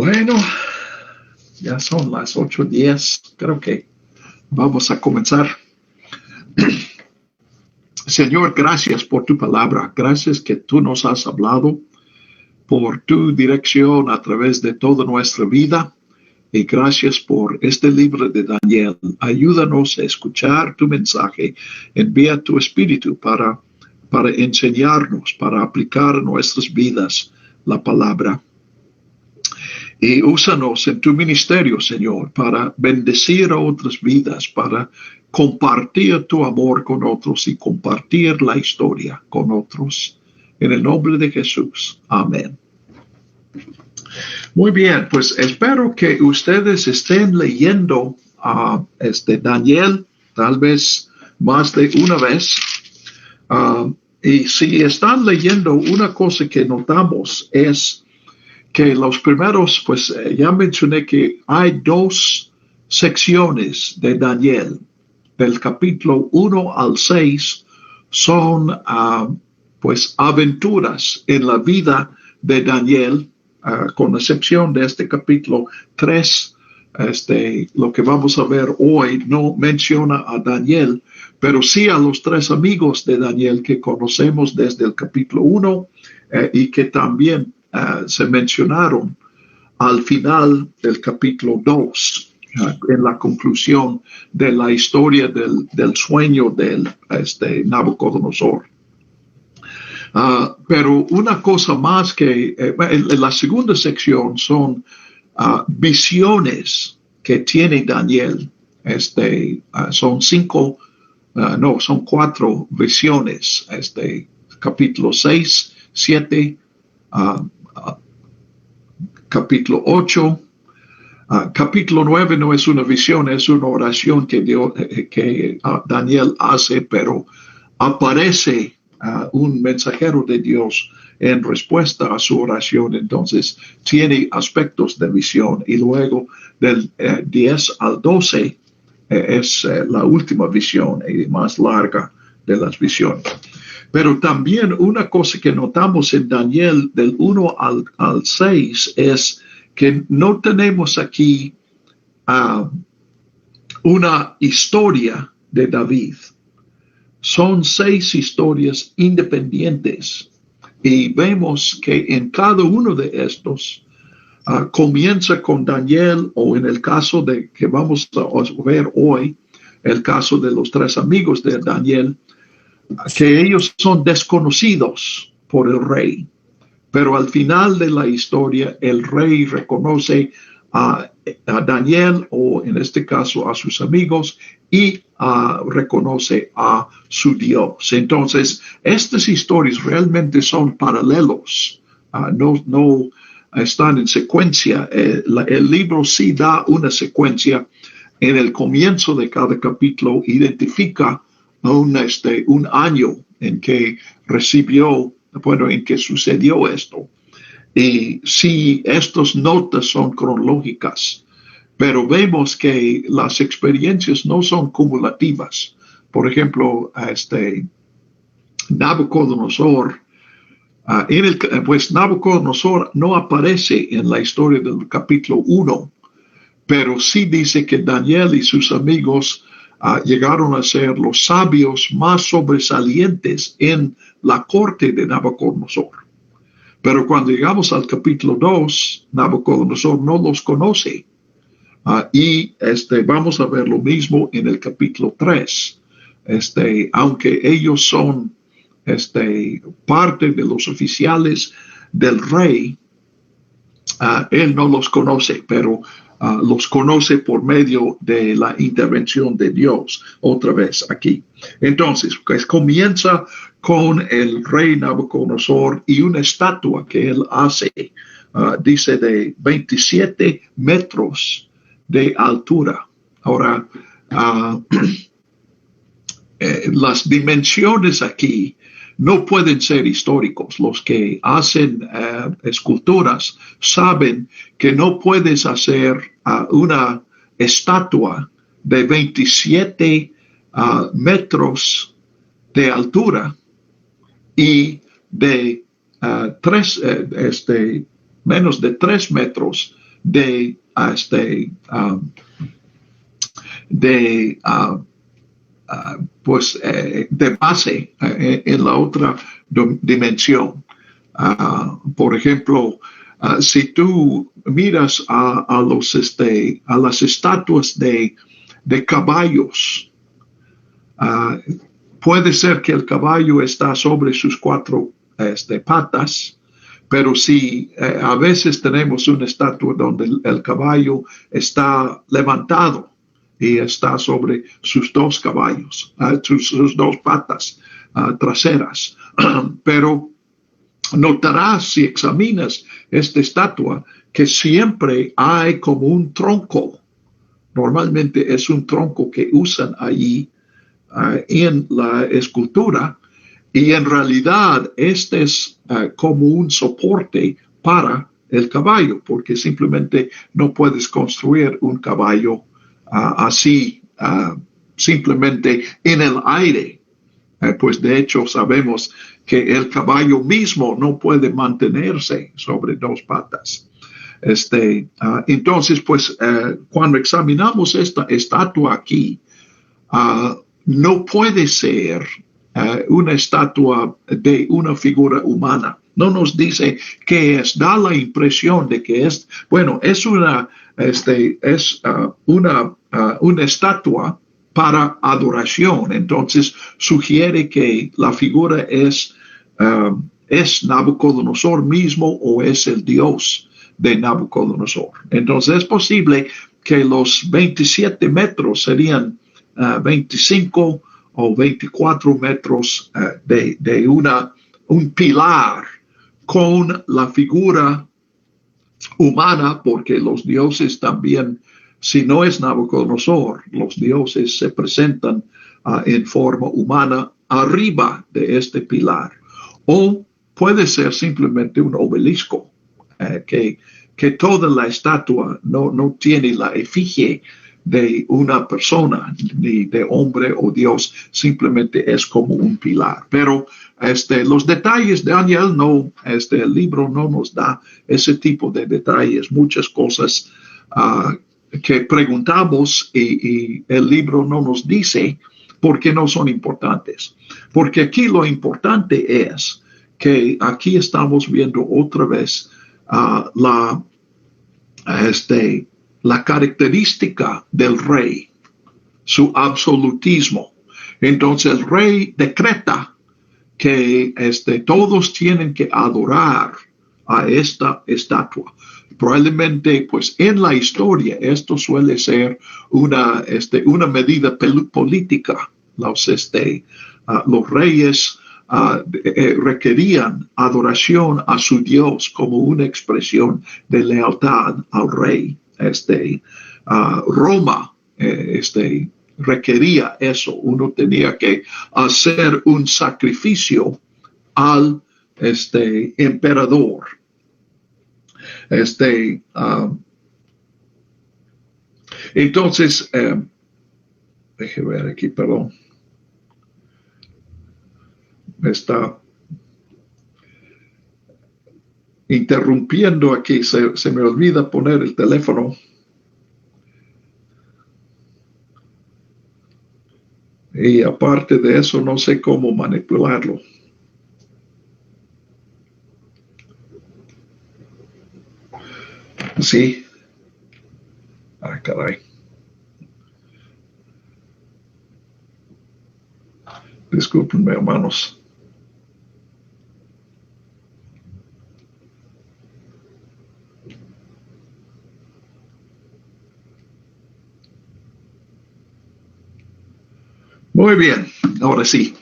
Bueno, ya son las 8:10. Creo que vamos a comenzar. Señor, gracias por tu palabra. Gracias que tú nos has hablado por tu dirección a través de toda nuestra vida. Y gracias por este libro de Daniel. Ayúdanos a escuchar tu mensaje. Envía tu espíritu para enseñarnos, para aplicar a nuestras vidas la palabra. Y úsanos en tu ministerio, Señor, para bendecir a otras vidas, para compartir tu amor con otros y compartir la historia con otros. En el nombre de Jesús. Amén. Muy bien, pues espero que ustedes estén leyendo Daniel, tal vez más de una vez. Y si están leyendo, una cosa que notamos es que los primeros, pues ya mencioné que hay dos secciones de Daniel. Del capítulo 1 al 6 son pues aventuras en la vida de Daniel, con excepción de este capítulo 3. Lo que vamos a ver hoy no menciona a Daniel, pero sí a los tres amigos de Daniel que conocemos desde el capítulo 1 y que también se mencionaron al final del capítulo 2, en la conclusión de la historia del sueño de Nabucodonosor. Pero una cosa más que en la segunda sección son visiones que tiene Daniel. Son cuatro visiones. Capítulo 6, 7, capítulo 8, capítulo 9 no es una visión, es una oración que Daniel hace, pero aparece un mensajero de Dios en respuesta a su oración, entonces tiene aspectos de visión. Y luego del 10 al 12 es la última visión y más larga de las visiones. Pero también una cosa que notamos en Daniel del 1 al 6 es que no tenemos aquí una historia de David. Son 6 historias independientes y vemos que en cada uno de estos comienza con Daniel, o en el caso de que vamos a ver hoy, el caso de los tres amigos de Daniel, que ellos son desconocidos por el rey, pero al final de la historia el rey reconoce a Daniel, o en este caso a sus amigos, y reconoce a su Dios. Entonces, estas historias realmente son paralelos, no están en secuencia. El libro sí da una secuencia. En el comienzo de cada capítulo identifica un año en que en que sucedió esto. Y sí, estas notas son cronológicas, pero vemos que las experiencias no son cumulativas. Por ejemplo, Nabucodonosor, Nabucodonosor no aparece en la historia del capítulo 1, pero sí dice que Daniel y sus amigos llegaron a ser los sabios más sobresalientes en la corte de Nabucodonosor. Pero cuando llegamos al capítulo 2, Nabucodonosor no los conoce. Y vamos a ver lo mismo en el capítulo 3. Aunque ellos son parte de los oficiales del rey, él no los conoce, pero los conoce por medio de la intervención de Dios, otra vez aquí. Entonces, pues, comienza con el rey Nabucodonosor y una estatua que él hace, dice de 27 metros de altura. Ahora, las dimensiones aquí no pueden ser históricos. Los que hacen esculturas saben que no puedes hacer una estatua de 27 metros de altura y de menos de 3 metros de, de base en la otra dimensión. Por ejemplo, si tú miras a las estatuas de caballos, puede ser que el caballo está sobre sus cuatro patas, pero si a veces tenemos una estatua donde el caballo está levantado y está sobre sus dos caballos, sus dos patas traseras. Pero notarás, si examinas esta estatua, que siempre hay como un tronco. Normalmente es un tronco que usan allí en la escultura, y en realidad este es como un soporte para el caballo, porque simplemente no puedes construir un caballo así simplemente en el aire. Pues de hecho sabemos que el caballo mismo no puede mantenerse sobre dos patas. Entonces, pues cuando examinamos esta estatua aquí, no puede ser una estatua de una figura humana. No nos dice qué es, da la impresión de que es, bueno, es una estatua para adoración. Entonces sugiere que la figura es Nabucodonosor mismo o es el Dios de Nabucodonosor. Entonces es posible que los 27 metros serían 25 o 24 metros de un pilar con la figura humana, porque los dioses también, si no es Nabucodonosor, los dioses se presentan en forma humana arriba de este pilar. O puede ser simplemente un obelisco, que toda la estatua no tiene la efigie de una persona, ni de hombre o Dios, simplemente es como un pilar. Pero los detalles de Daniel el libro no nos da ese tipo de detalles, muchas cosas que preguntamos y el libro no nos dice porque no son importantes. Porque aquí lo importante es que aquí estamos viendo otra vez la característica del rey, su absolutismo. Entonces el rey decreta que todos tienen que adorar a esta estatua. Probablemente, pues en la historia, esto suele ser una medida política. Los reyes requerían adoración a su Dios como una expresión de lealtad al rey. Roma requería eso. Uno tenía que hacer un sacrificio al emperador. Entonces, déjeme ver aquí, perdón. Me está interrumpiendo aquí, se me olvida poner el teléfono. Y aparte de eso, no sé cómo manipularlo. Sí. Ah, caray. Discúlpenme, hermanos. Muy bien, ahora sí.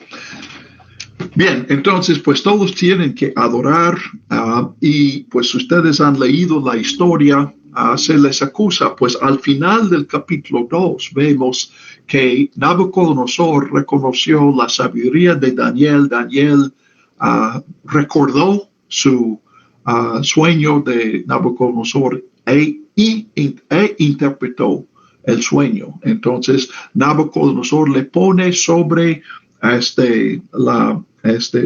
Bien, entonces pues todos tienen que adorar y pues ustedes han leído la historia, se les acusa, pues al final del capítulo 2 vemos que Nabucodonosor reconoció la sabiduría de Daniel. Daniel recordó su sueño de Nabucodonosor e interpretó el sueño. Entonces Nabucodonosor le pone sobre la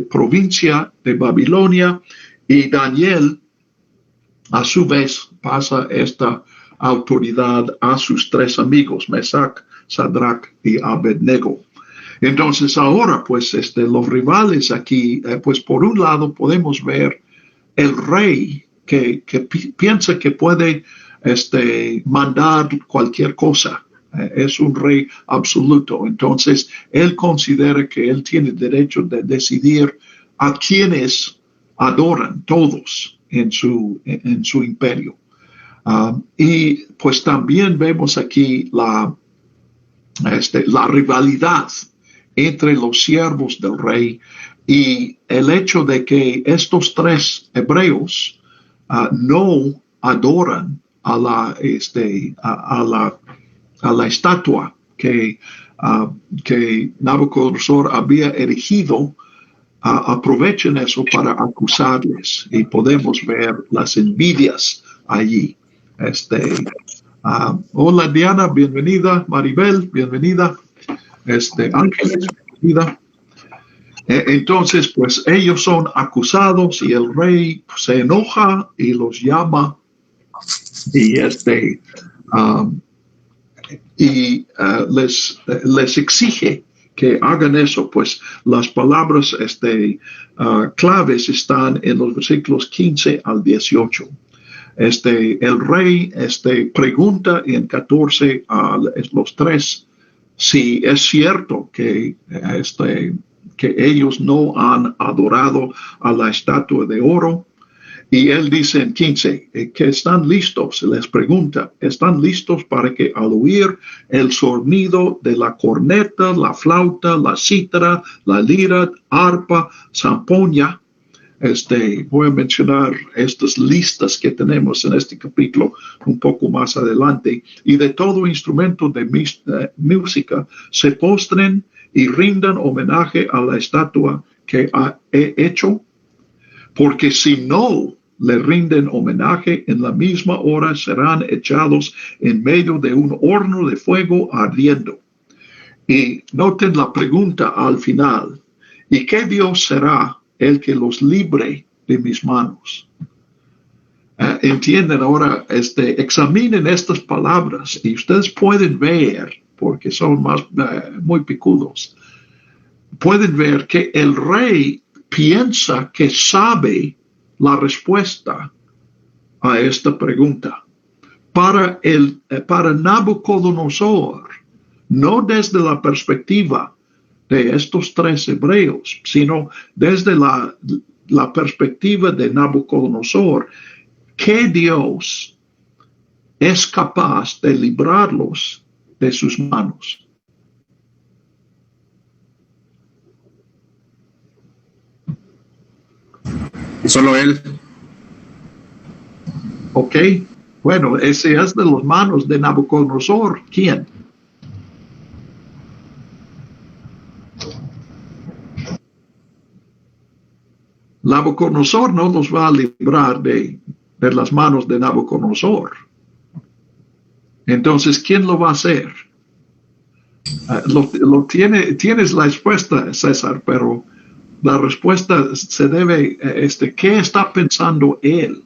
provincia de Babilonia, y Daniel A su vez, pasa esta autoridad a sus tres amigos, Mesac, Sadrach y Abednego. Entonces ahora, pues, los rivales aquí, pues por un lado podemos ver el rey que piensa que puede mandar cualquier cosa. Es un rey absoluto. Entonces, él considera que él tiene derecho de decidir a quienes adoran todos en su imperio. Y pues también vemos aquí la rivalidad entre los siervos del rey y el hecho de que estos tres hebreos no adoran a la estatua que Nabucodonosor había erigido. Aprovechen eso para acusarles y podemos ver las envidias allí. Hola Diana, bienvenida. Maribel, bienvenida. Ángeles, bienvenida. Entonces, pues ellos son acusados y el rey se enoja y los llama y les exige que hagan eso. Pues las palabras claves están en los versículos 15 al 18. El rey pregunta en 14 a los tres si es cierto que ellos no han adorado a la estatua de oro. Y él dice en 15 que están listos, les pregunta, ¿están listos para que al oír el sonido de la corneta, la flauta, la cítara, la lira, arpa, zampoña? Voy a mencionar estas listas que tenemos en este capítulo un poco más adelante. Y de todo instrumento de música se postren y rindan homenaje a la estatua que he hecho, porque si no le rinden homenaje, en la misma hora serán echados en medio de un horno de fuego ardiendo. Y noten la pregunta al final: ¿y qué Dios será el que los libre de mis manos? Entienden ahora, examinen estas palabras y ustedes pueden ver, porque son muy picudos, pueden ver que el rey piensa que sabe la respuesta a esta pregunta. Para Nabucodonosor, no desde la perspectiva de estos tres hebreos, sino desde la perspectiva de Nabucodonosor, que Dios es capaz de librarlos de sus manos. Solo él. Ok, bueno, ese es de las manos de Nabucodonosor. ¿Quién? Nabucodonosor no nos va a librar de las manos de Nabucodonosor. Entonces, ¿quién lo va a hacer? Tienes la respuesta, César, pero la respuesta se debe, ¿qué está pensando él?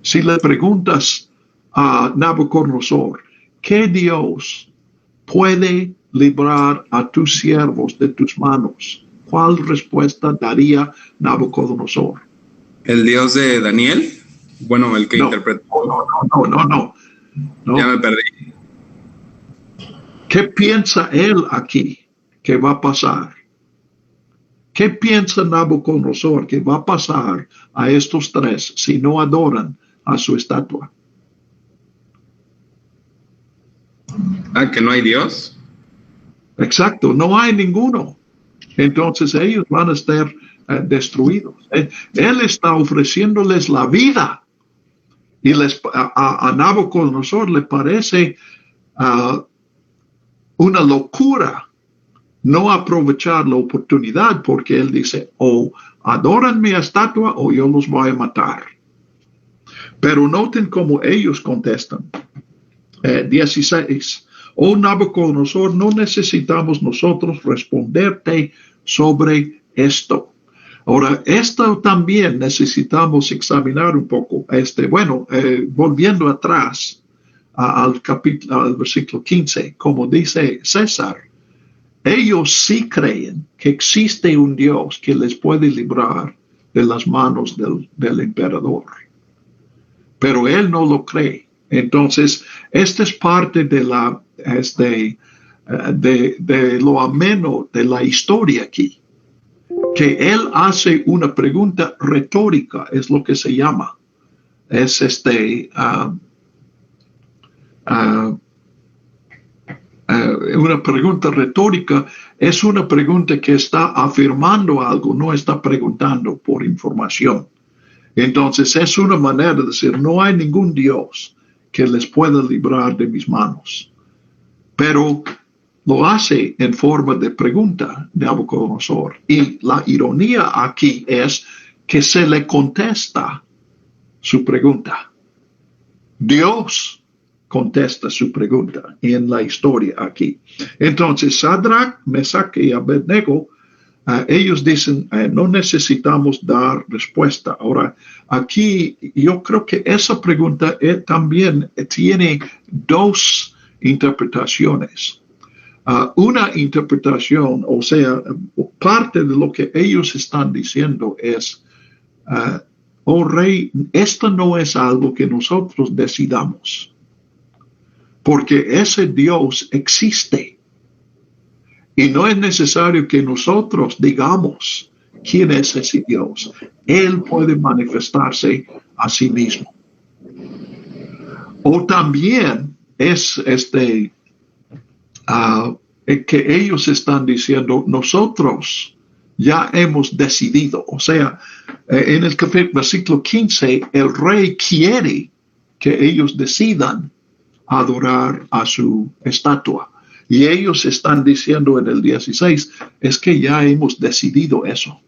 Si le preguntas a Nabucodonosor, ¿qué Dios puede librar a tus siervos de tus manos? ¿Cuál respuesta daría Nabucodonosor? ¿El Dios de Daniel? Bueno, el que interpreta. No. Ya me perdí. ¿Qué piensa él aquí que va a pasar? ¿Qué piensa Nabucodonosor que va a pasar a estos tres si no adoran a su estatua? ¿Que no hay Dios? Exacto, no hay ninguno. Entonces ellos van a estar destruidos. Él está ofreciéndoles la vida y a Nabucodonosor le parece una locura no aprovechar la oportunidad, porque él dice, o adoran mi estatua o yo los voy a matar. Pero noten cómo ellos contestan. 16. Oh Nabucodonosor, no necesitamos nosotros responderte sobre esto. Ahora, esto también necesitamos examinar un poco. Volviendo atrás al versículo 15, como dice César, ellos sí creen que existe un Dios que les puede librar de las manos del emperador, pero él no lo cree. Entonces, esta es parte de lo ameno de la historia aquí, que él hace una pregunta retórica, es lo que se llama. Es una pregunta retórica, es una pregunta que está afirmando algo, no está preguntando por información. Entonces es una manera de decir, no hay ningún Dios que les pueda librar de mis manos. Pero lo hace en forma de pregunta de Nabucodonosor. Y la ironía aquí es que se le contesta su pregunta. Dios contesta su pregunta en la historia aquí. Entonces, Sadrach, Mesach y Abednego, ellos dicen, no necesitamos dar respuesta. Ahora, aquí yo creo que esa pregunta también tiene dos interpretaciones. Una interpretación, o sea, parte de lo que ellos están diciendo es, oh rey, esto no es algo que nosotros decidamos, porque ese Dios existe y no es necesario que nosotros digamos quién es ese Dios. Él puede manifestarse a sí mismo. O también es que ellos están diciendo, nosotros ya hemos decidido. O sea, en el versículo 15, el rey quiere que ellos decidan adorar a su estatua. Y ellos están diciendo en el 16, es que ya hemos decidido eso.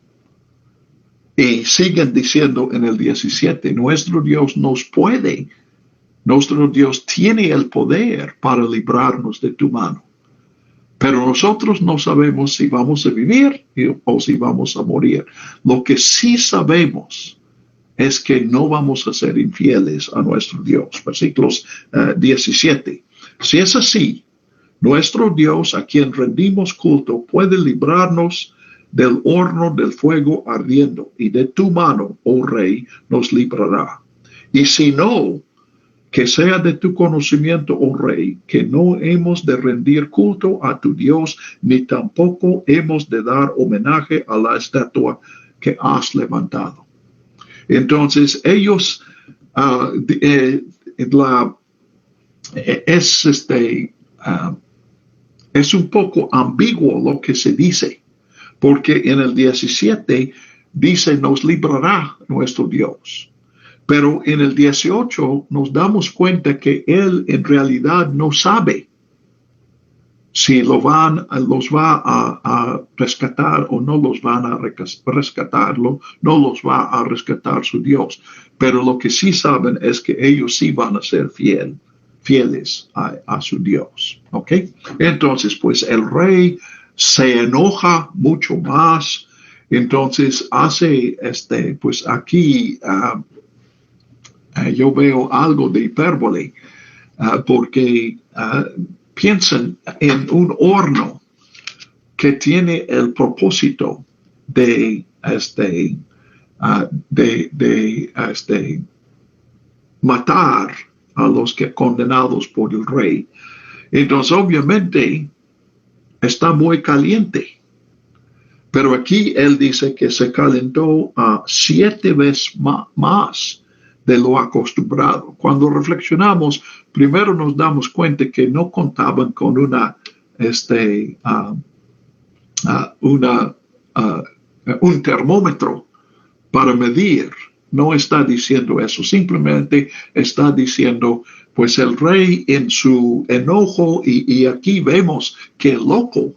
Y siguen diciendo en el 17, nuestro Dios nuestro Dios tiene el poder para librarnos de tu mano. Pero nosotros no sabemos si vamos a vivir o si vamos a morir. Lo que sí sabemos es que no vamos a ser infieles a nuestro Dios. Versículos 17. Si es así, nuestro Dios, a quien rendimos culto, puede librarnos del horno del fuego ardiendo, y de tu mano, oh rey, nos librará. Y si no, que sea de tu conocimiento, oh rey, que no hemos de rendir culto a tu Dios, ni tampoco hemos de dar homenaje a la estatua que has levantado. Entonces, ellos, es un poco ambiguo lo que se dice, porque en el 17 dice, nos librará nuestro Dios. Pero en el 18 nos damos cuenta que él en realidad no sabe si los va a rescatar o no los van a rescatarlo, no los va a rescatar su Dios. Pero lo que sí saben es que ellos sí van a ser fieles a su Dios. ¿Ok? Entonces, pues el rey se enoja mucho más. Entonces hace, pues aquí yo veo algo de hipérbole, porque piensan en un horno que tiene el propósito de matar a los que condenados por el rey. Entonces, obviamente, está muy caliente. Pero aquí él dice que se calentó 7 veces más de lo acostumbrado. Cuando reflexionamos, primero nos damos cuenta que no contaban con un termómetro para medir. No está diciendo eso, simplemente está diciendo, pues el rey en su enojo, y aquí vemos que loco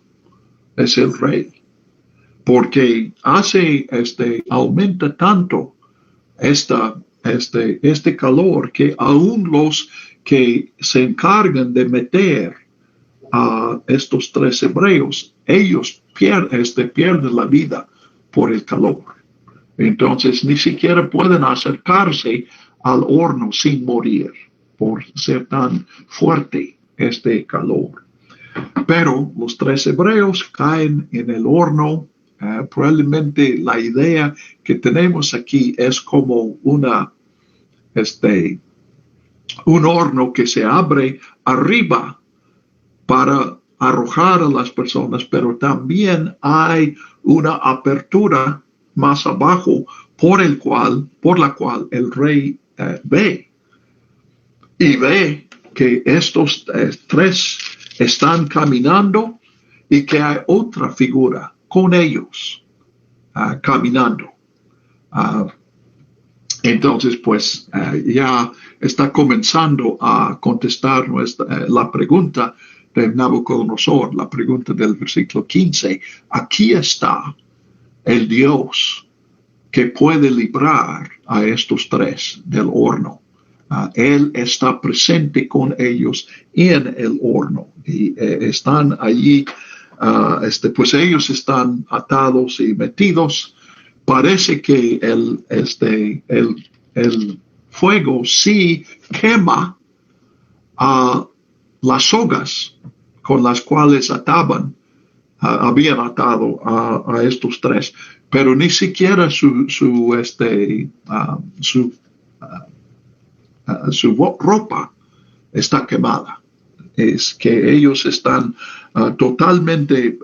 es el rey, porque aumenta tanto este calor que aún los que se encargan de meter a estos 3 hebreos, ellos pierden la vida por el calor. Entonces ni siquiera pueden acercarse al horno sin morir por ser tan fuerte este calor. Pero los 3 hebreos caen en el horno. Probablemente la idea que tenemos aquí es como un horno que se abre arriba para arrojar a las personas, pero también hay una apertura más abajo por la cual el rey ve que estos 3 están caminando y que hay otra figura con ellos caminando. Entonces, pues ya está comenzando a contestar la pregunta de Nabucodonosor, la pregunta del versículo 15. Aquí está el Dios que puede librar a estos 3 del horno. Él está presente con ellos en el horno y están allí, pues ellos están atados y metidos. Parece que el fuego sí quema las sogas con las cuales habían atado a estos 3, pero ni siquiera su ropa está quemada. Es que ellos están totalmente,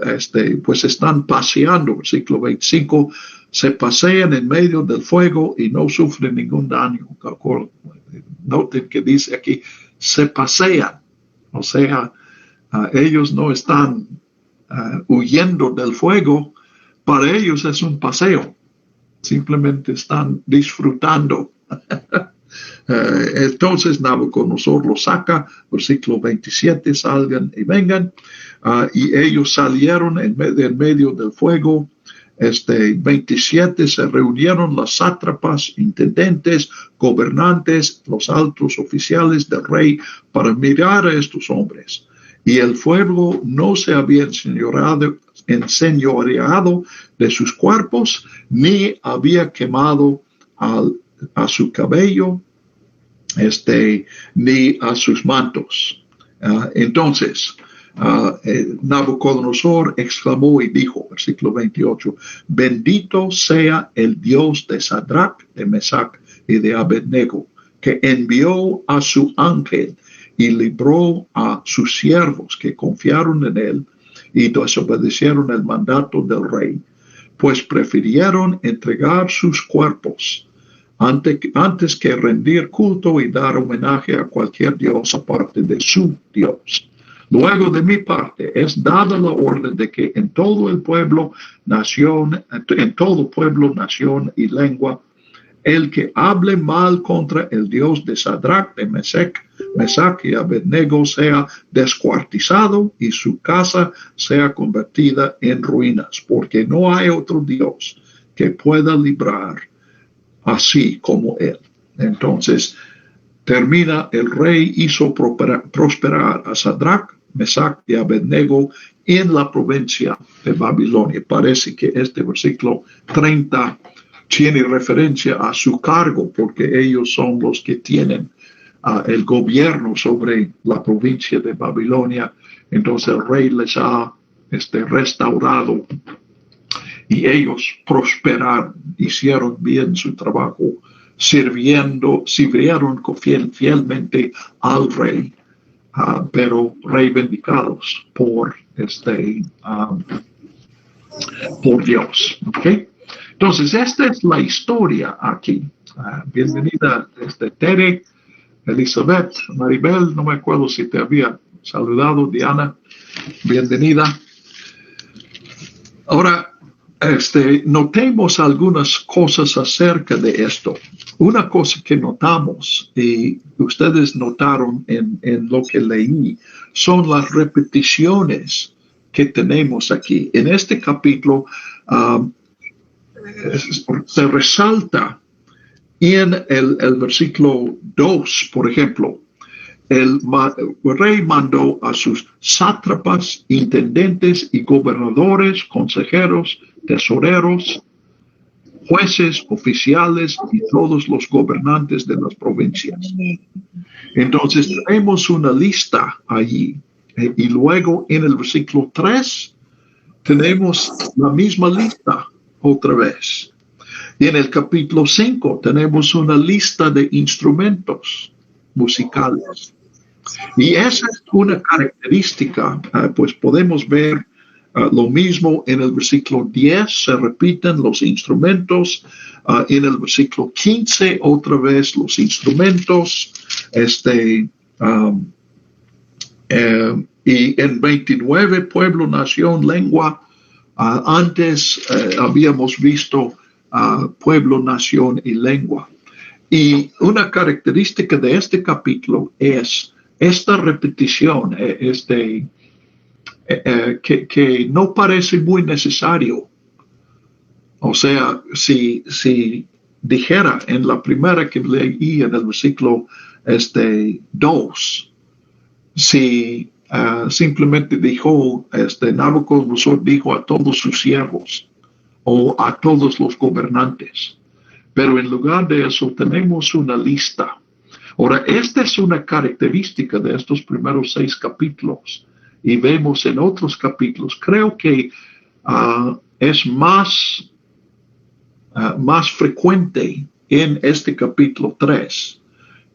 pues están paseando, versículo 25, se pasean en medio del fuego y no sufren ningún daño. Noten que dice aquí, se pasean, o sea, ellos no están huyendo del fuego, para ellos es un paseo, simplemente están disfrutando. Entonces Nabucodonosor los saca, versículo 27, salgan y vengan, y ellos salieron en medio del fuego. 27, se reunieron las sátrapas, intendentes, gobernantes, los altos oficiales del rey para mirar a estos hombres. Y el fuego no se había enseñoreado de sus cuerpos, ni había quemado a su cabello, ni a sus mantos. Entonces, Nabucodonosor exclamó y dijo, versículo 28, bendito sea el Dios de Sadrach, de Mesach y de Abednego, que envió a su ángel y libró a sus siervos que confiaron en él y desobedecieron el mandato del rey, pues prefirieron entregar sus cuerpos antes que rendir culto y dar homenaje a cualquier dios aparte de su Dios. Luego de mi parte es dada la orden de que en todo pueblo, nación y lengua, el que hable mal contra el Dios de Sadrach, de Mesach y Abednego sea descuartizado y su casa sea convertida en ruinas, porque no hay otro Dios que pueda librar así como él. Entonces termina, el rey hizo prosperar a Sadrach, Mesach y Abednego en la provincia de Babilonia. Parece que este versículo 30 tiene referencia a su cargo, porque ellos son los que tienen el gobierno sobre la provincia de Babilonia. Entonces el rey les ha restaurado y ellos prosperaron, hicieron bien su trabajo, sirvieron fielmente al rey, pero reivindicados por Dios. ¿Okay? Entonces, esta es la historia aquí. Bienvenida, Tere, Elizabeth, Maribel, no me acuerdo si te había saludado, Diana, bienvenida. Ahora, notemos algunas cosas acerca de esto. Una cosa que notamos, y ustedes notaron en lo que leí, son las repeticiones que tenemos aquí. En este capítulo se resalta en el versículo 2, por ejemplo, el rey mandó a sus sátrapas, intendentes y gobernadores, consejeros, tesoreros, jueces, oficiales y todos los gobernantes de las provincias. Entonces tenemos una lista allí. Y luego en el versículo 3 tenemos la misma lista otra vez. Y en el capítulo 5 tenemos una lista de instrumentos musicales. Y esa es una característica, pues podemos ver lo mismo en el versículo 10, se repiten los instrumentos. En el versículo 15, otra vez los instrumentos. Y en 29, pueblo, nación, lengua. Antes habíamos visto pueblo, nación y lengua. Y una característica de este capítulo es esta repetición, que no parece muy necesario. O sea, si dijera en la primera que leí en el versículo 2, si simplemente dijo, Nabucodonosor dijo a todos sus siervos o a todos los gobernantes. Pero en lugar de eso tenemos una lista. Ahora, esta es una característica de estos primeros 6 capítulos. Y vemos en otros capítulos. Creo que es más frecuente en este capítulo 3.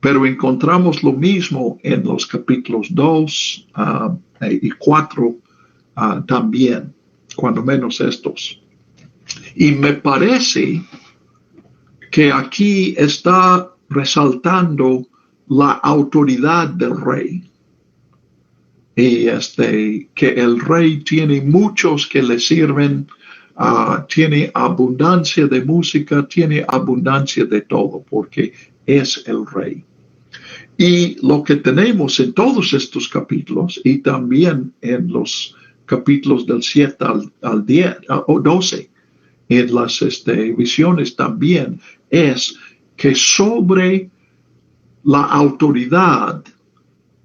Pero encontramos lo mismo en los capítulos 2 y 4 también, cuando menos estos. Y me parece que aquí está resaltando la autoridad del rey. Y que el rey tiene muchos que le sirven, tiene abundancia de música, tiene abundancia de todo, porque es el rey. Y lo que tenemos en todos estos capítulos, y también en los capítulos del 7 al 10 o 12, en las visiones también, es que sobre la autoridad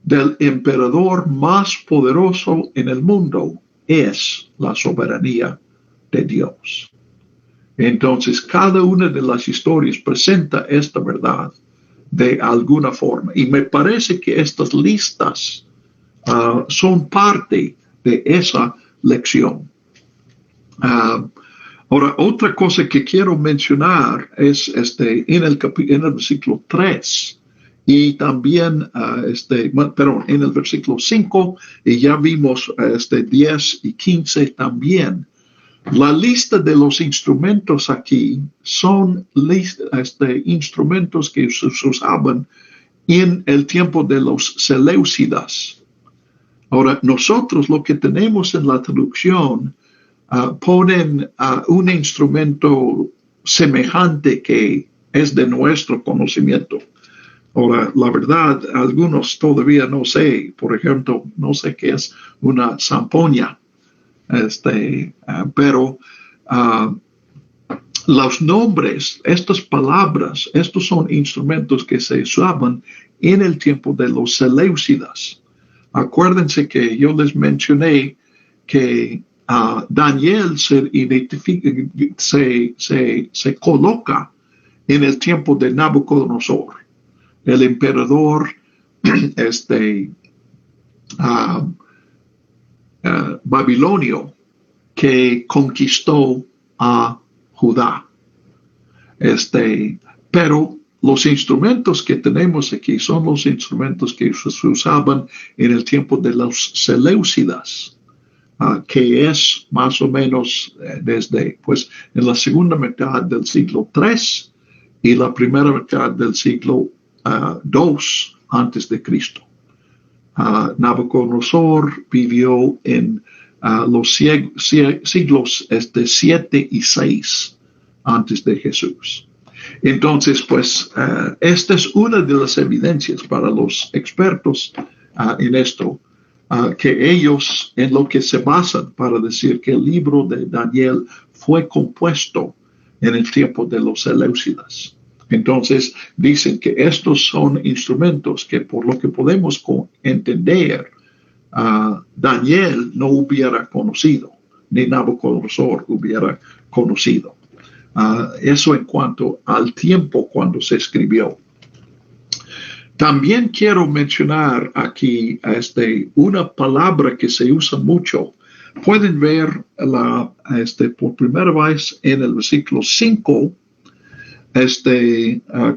del emperador más poderoso en el mundo es la soberanía de Dios. Entonces, cada una de las historias presenta esta verdad de alguna forma. Y me parece que estas listas son parte de esa lección. Ahora, otra cosa que quiero mencionar es en el versículo 3 y también en el versículo 5, y ya vimos 10 y 15 también. La lista de los instrumentos aquí son instrumentos que se usaban en el tiempo de los Seleucidas. Ahora, nosotros lo que tenemos en la traducción ponen un instrumento semejante que es de nuestro conocimiento. Ahora, la verdad, algunos todavía no sé, por ejemplo, no sé qué es una zampoña. Pero los nombres, estas palabras, estos son instrumentos que se usaban en el tiempo de los Seleucidas. Acuérdense que yo les mencioné que Daniel se coloca en el tiempo de Nabucodonosor, el emperador babilonio que conquistó a Judá. Pero los instrumentos que tenemos aquí son los instrumentos que se usaban en el tiempo de los Seleucidas, que es más o menos desde, pues, en la segunda mitad del siglo III y la primera mitad del siglo II antes de Cristo. Nabucodonosor vivió en los siglos 7 y 6 antes de Jesús. Entonces, pues, esta es una de las evidencias para los expertos en esto, que ellos en lo que se basan para decir que el libro de Daniel fue compuesto en el tiempo de los Seleucidas. Entonces, dicen que estos son instrumentos que, por lo que podemos entender, Daniel no hubiera conocido, ni Nabucodonosor hubiera conocido. Eso en cuanto al tiempo cuando se escribió. También quiero mencionar aquí una palabra que se usa mucho. Pueden ver por primera vez en el versículo 5,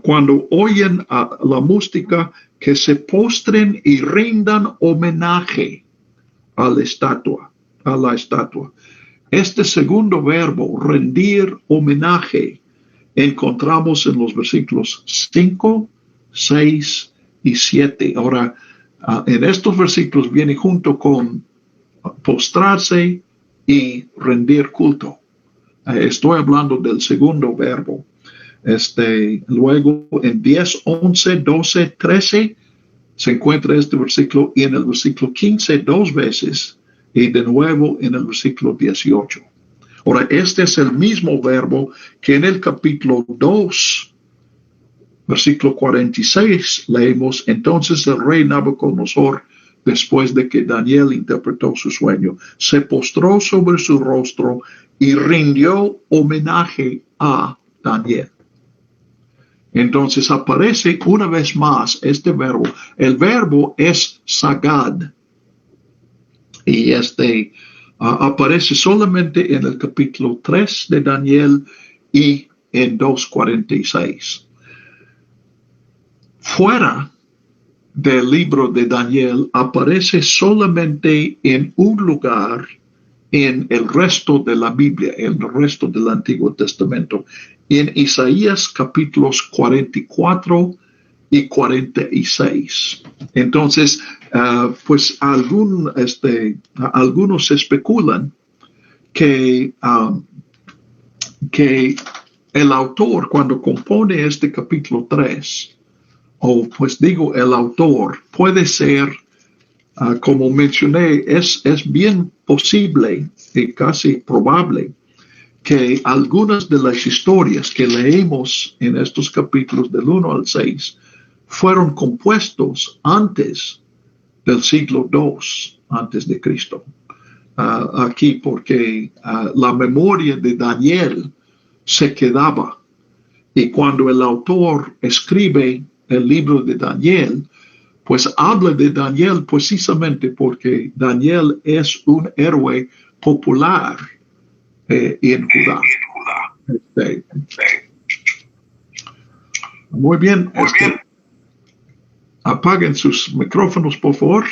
cuando oyen la música, que se postren y rindan homenaje a la estatua. Este segundo verbo, rendir homenaje, encontramos en los versículos 5, 6 y 7. Ahora, en estos versículos viene junto con postrarse y rendir culto. Estoy hablando del segundo verbo. Luego en 10, 11, 12, 13 se encuentra este versículo, y en el versículo 15 dos veces, y de nuevo en el versículo 18. Ahora, este es el mismo verbo que en el capítulo 2, versículo 46, leemos: entonces el rey Nabucodonosor, después de que Daniel interpretó su sueño, se postró sobre su rostro y rindió homenaje a Daniel. Entonces aparece una vez más este verbo. El verbo es sagad. Y aparece solamente en el capítulo 3 de Daniel y en 2:46. Fuera del libro de Daniel aparece solamente en un lugar en el resto de la Biblia, en el resto del Antiguo Testamento, en Isaías capítulos 44 y 46. Entonces, pues algunos especulan que el autor, cuando compone este capítulo 3, el autor puede ser, como mencioné, es bien posible y casi probable que algunas de las historias que leemos en estos capítulos del 1 al 6 fueron compuestos antes del siglo II antes de Cristo. Aquí porque la memoria de Daniel se quedaba, y cuando el autor escribe el libro de Daniel, pues habla de Daniel precisamente porque Daniel es un héroe popular en Judá. Muy bien. Apaguen sus micrófonos, por favor.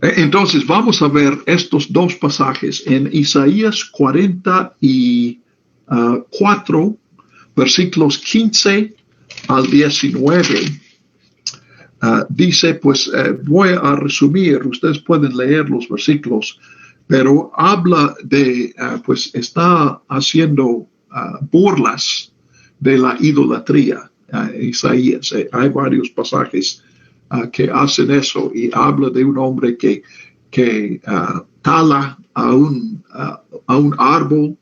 Entonces vamos a ver estos dos pasajes en Isaías 44, versículos 15 al 19. Dice, pues voy a resumir, ustedes pueden leer los versículos, pero habla de, pues está haciendo burlas de la idolatría. Isaías, hay varios pasajes que hacen eso, y habla de un hombre que tala a un árbol,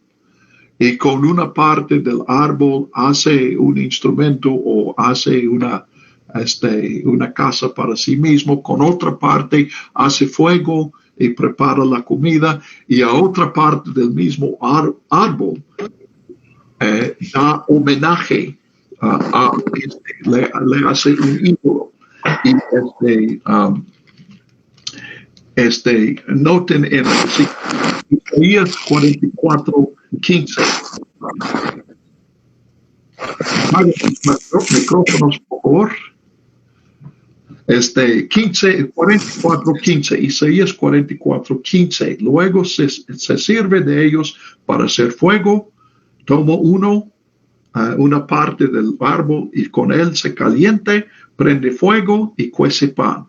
y con una parte del árbol hace un instrumento o hace una casa para sí mismo, con otra parte hace fuego y prepara la comida, y a otra parte del mismo árbol da homenaje le hace un ídolo. Y noten en Isaías 44:15. Micrófonos, por favor. 44:15, Isaías 44:15. Luego se sirve de ellos para hacer fuego. Tomo una parte del árbol, y con él se caliente, prende fuego y cuece pan.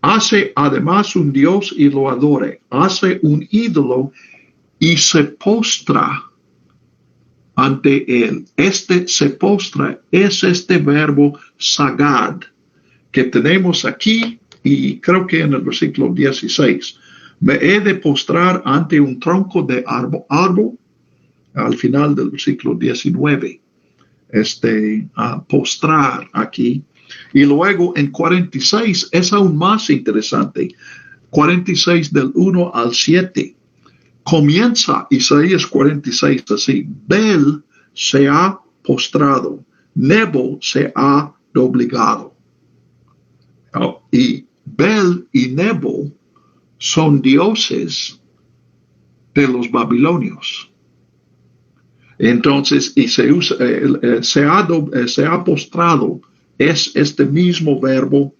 Hace además un dios y lo adore. Hace un ídolo y se postra ante él. Se postra es este verbo sagad que tenemos aquí, y creo que en el versículo 16. Me he de postrar ante un tronco de árbol, al final del versículo 19. Postrar aquí. Y luego en 46 es aún más interesante. 46 del 1 al 7. Comienza Isaías 46 así: Vel se ha postrado, Nebo se ha doblegado. Y Bel y Nebo son dioses de los babilonios. Entonces, y se ha postrado, es este mismo verbo,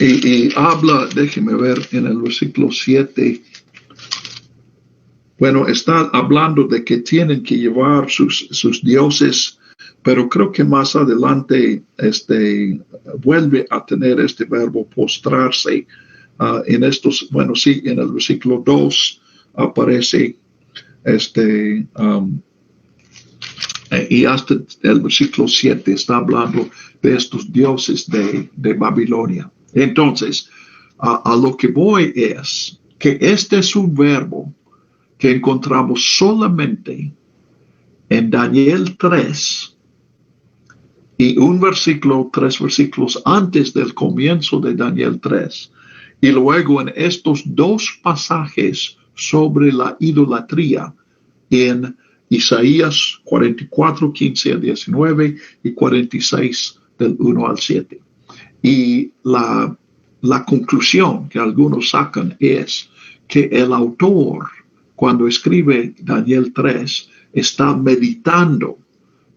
y habla, déjeme ver en el versículo 7, bueno, está hablando de que tienen que llevar sus dioses, pero creo que más adelante vuelve a tener este verbo postrarse. En estos, bueno, sí, en el versículo 2 aparece y hasta el versículo 7 está hablando de estos dioses de Babilonia. Entonces, a lo que voy es que este es un verbo que encontramos solamente en Daniel 3 y tres versículos antes del comienzo de Daniel 3. Y luego en estos dos pasajes sobre la idolatría en Isaías 44, 15 a 19 y 46 del 1 al 7. Y la conclusión que algunos sacan es que el autor, cuando escribe Daniel 3, está meditando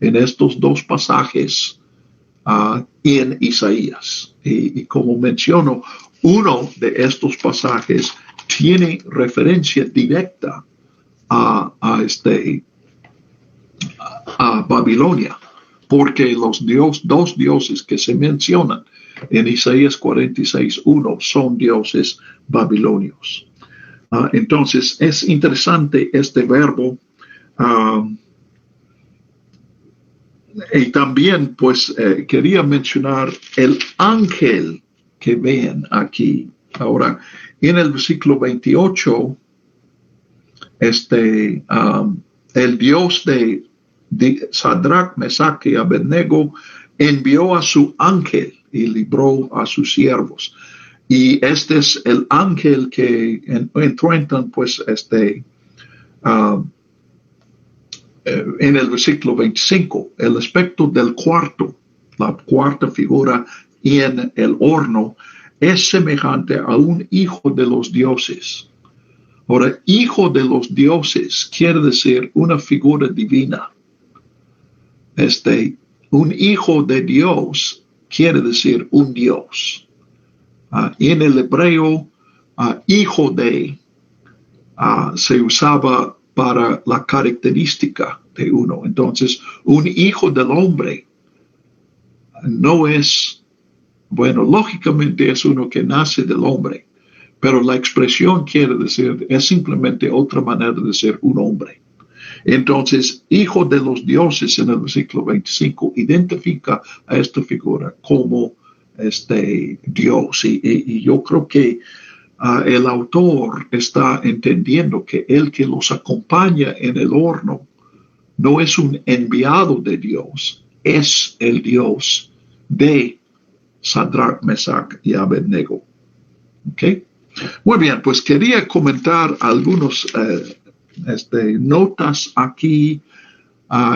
en estos dos pasajes en Isaías. Y como menciono, uno de estos pasajes tiene referencia directa a Babilonia, porque los dos dioses que se mencionan en Isaías 46:1 son dioses babilonios. Entonces es interesante este verbo. Y también pues quería mencionar el ángel que ven aquí. Ahora, en el versículo 28, el Dios de Sadrach, Mesach y Abednego envió a su ángel y libró a sus siervos. Y este es el ángel que encuentran pues en el versículo 25, el aspecto del cuarto, la cuarta figura en el horno, es semejante a un hijo de los dioses. Ahora, hijo de los dioses quiere decir una figura divina. Un hijo de Dios quiere decir un Dios. En el hebreo, hijo de se usaba para la característica de uno. Entonces, un hijo del hombre no es, bueno, lógicamente es uno que nace del hombre, pero la expresión quiere decir, es simplemente otra manera de decir un hombre. Entonces, hijo de los dioses en el versículo 25 identifica a esta figura como Dios. Y yo creo que el autor está entendiendo que el que los acompaña en el horno no es un enviado de Dios, es el Dios de Sadrach, Mesach y Abednego. ¿Okay? Muy bien, pues quería comentar algunos notas aquí.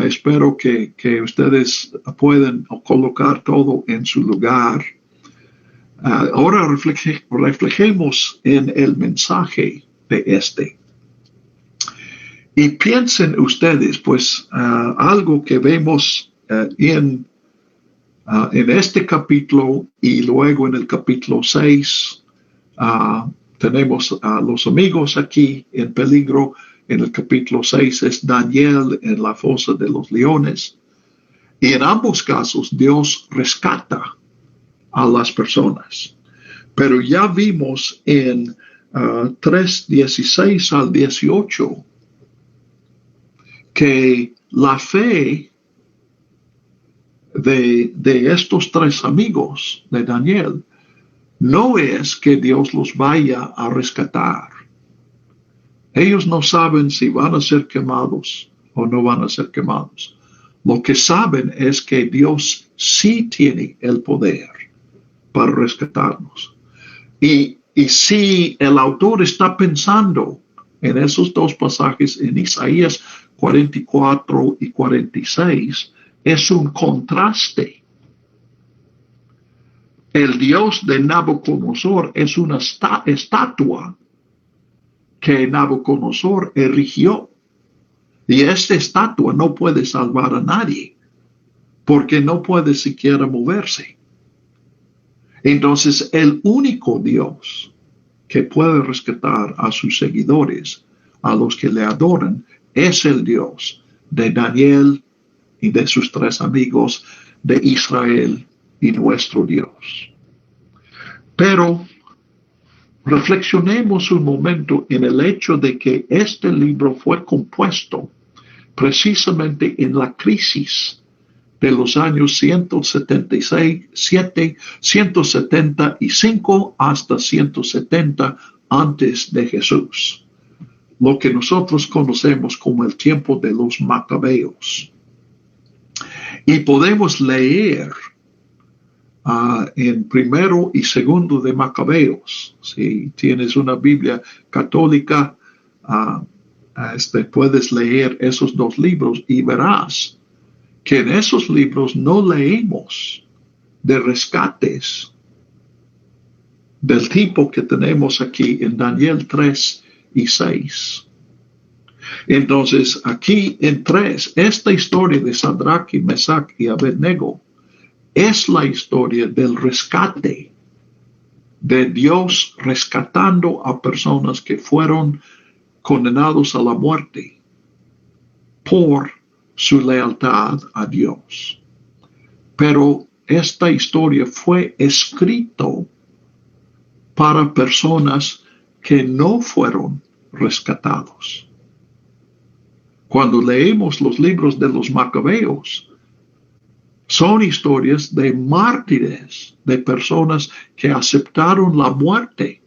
Espero que ustedes puedan colocar todo en su lugar. Ahora reflejemos en el mensaje de y piensen ustedes, pues, algo que vemos en este capítulo y luego en el capítulo 6. Tenemos a los amigos aquí en peligro. En el capítulo 6 es Daniel en la fosa de los leones. Y en ambos casos Dios rescata a las personas. Pero ya vimos en 3:16 al 18 que la fe de estos tres amigos de Daniel no es que Dios los vaya a rescatar. Ellos no saben si van a ser quemados o no van a ser quemados. Lo que saben es que Dios sí tiene el poder para rescatarnos. Y Y si el autor está pensando en esos dos pasajes en Isaías 44 y 46, es un contraste. El Dios de Nabucodonosor es una estatua que Nabucodonosor erigió. Y esta estatua no puede salvar a nadie, porque no puede siquiera moverse. Entonces, el único Dios que puede rescatar a sus seguidores, a los que le adoran, es el Dios de Daniel y de sus tres amigos, de Israel y nuestro Dios. Pero reflexionemos un momento en el hecho de que este libro fue compuesto precisamente en la crisis de los años 175 hasta 170 antes de Jesús, lo que nosotros conocemos como el tiempo de los Macabeos. Y podemos leer en primero y segundo de Macabeos. Si tienes una Biblia católica, puedes leer esos dos libros y verás que en esos libros no leemos de rescates del tipo que tenemos aquí en Daniel 3 y 6. Entonces, aquí en 3, esta historia de Sadrach y Mesach y Abednego es la historia del rescate de Dios rescatando a personas que fueron condenados a la muerte por su lealtad a Dios. Pero esta historia fue escrito para personas que no fueron rescatados. Cuando leemos los libros de los Macabeos, son historias de mártires, de personas que aceptaron la muerte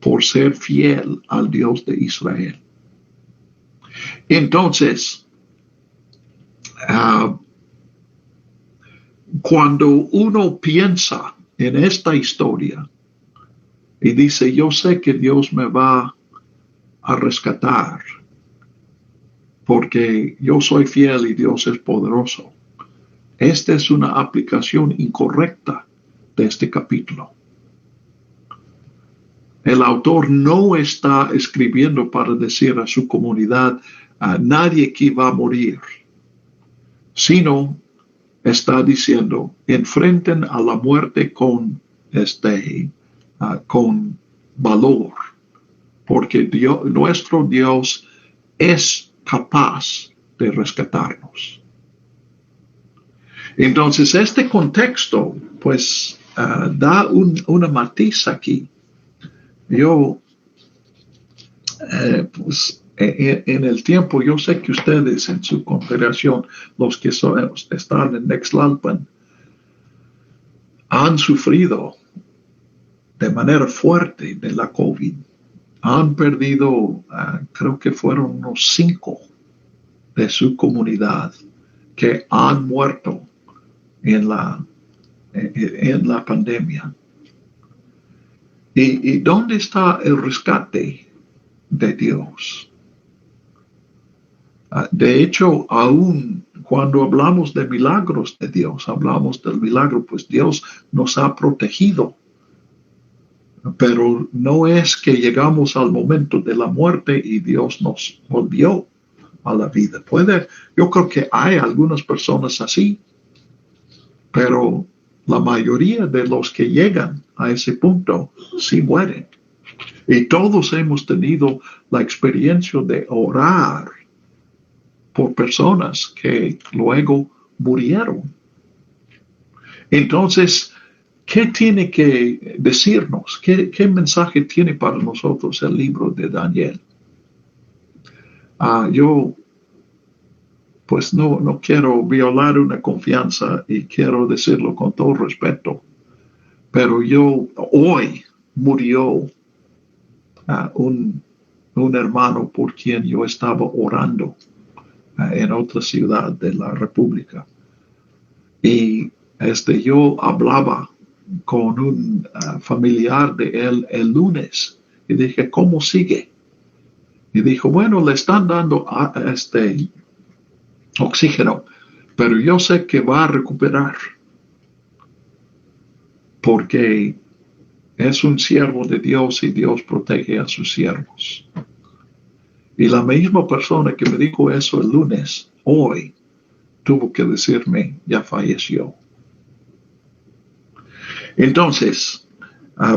por ser fiel al Dios de Israel. Entonces, cuando uno piensa en esta historia y dice, yo sé que Dios me va a rescatar porque yo soy fiel y Dios es poderoso, esta es una aplicación incorrecta de este capítulo. El autor no está escribiendo para decir a su comunidad, nadie aquí va a morir, sino está diciendo, enfrenten a la muerte con valor, porque nuestro Dios es capaz de rescatarnos. Entonces, este contexto, pues, da una matiz aquí. Yo, pues, en el tiempo, yo sé que ustedes en su congregación, los que están en Nextlalpan, han sufrido de manera fuerte de la COVID. Han perdido, creo que fueron unos 5 de su comunidad que han muerto en la pandemia. ¿Y dónde está el rescate de Dios? De hecho, aún cuando hablamos de milagros de Dios, hablamos del milagro, pues Dios nos ha protegido. Pero no es que llegamos al momento de la muerte y Dios nos volvió a la vida. Yo creo que hay algunas personas así, pero la mayoría de los que llegan a ese punto sí mueren. Y todos hemos tenido la experiencia de orar por personas que luego murieron. Entonces, ¿qué tiene que decirnos? ¿Qué mensaje tiene para nosotros el libro de Daniel? Yo, pues no quiero violar una confianza y quiero decirlo con todo respeto, pero hoy murió un hermano por quien yo estaba orando en otra ciudad de la República. Y yo hablaba con un familiar de él el lunes y dije, ¿cómo sigue? Y dijo, bueno, le están dando oxígeno, pero yo sé que va a recuperar porque es un siervo de Dios y Dios protege a sus siervos. Y la misma persona que me dijo eso el lunes, hoy, tuvo que decirme, ya falleció. Entonces,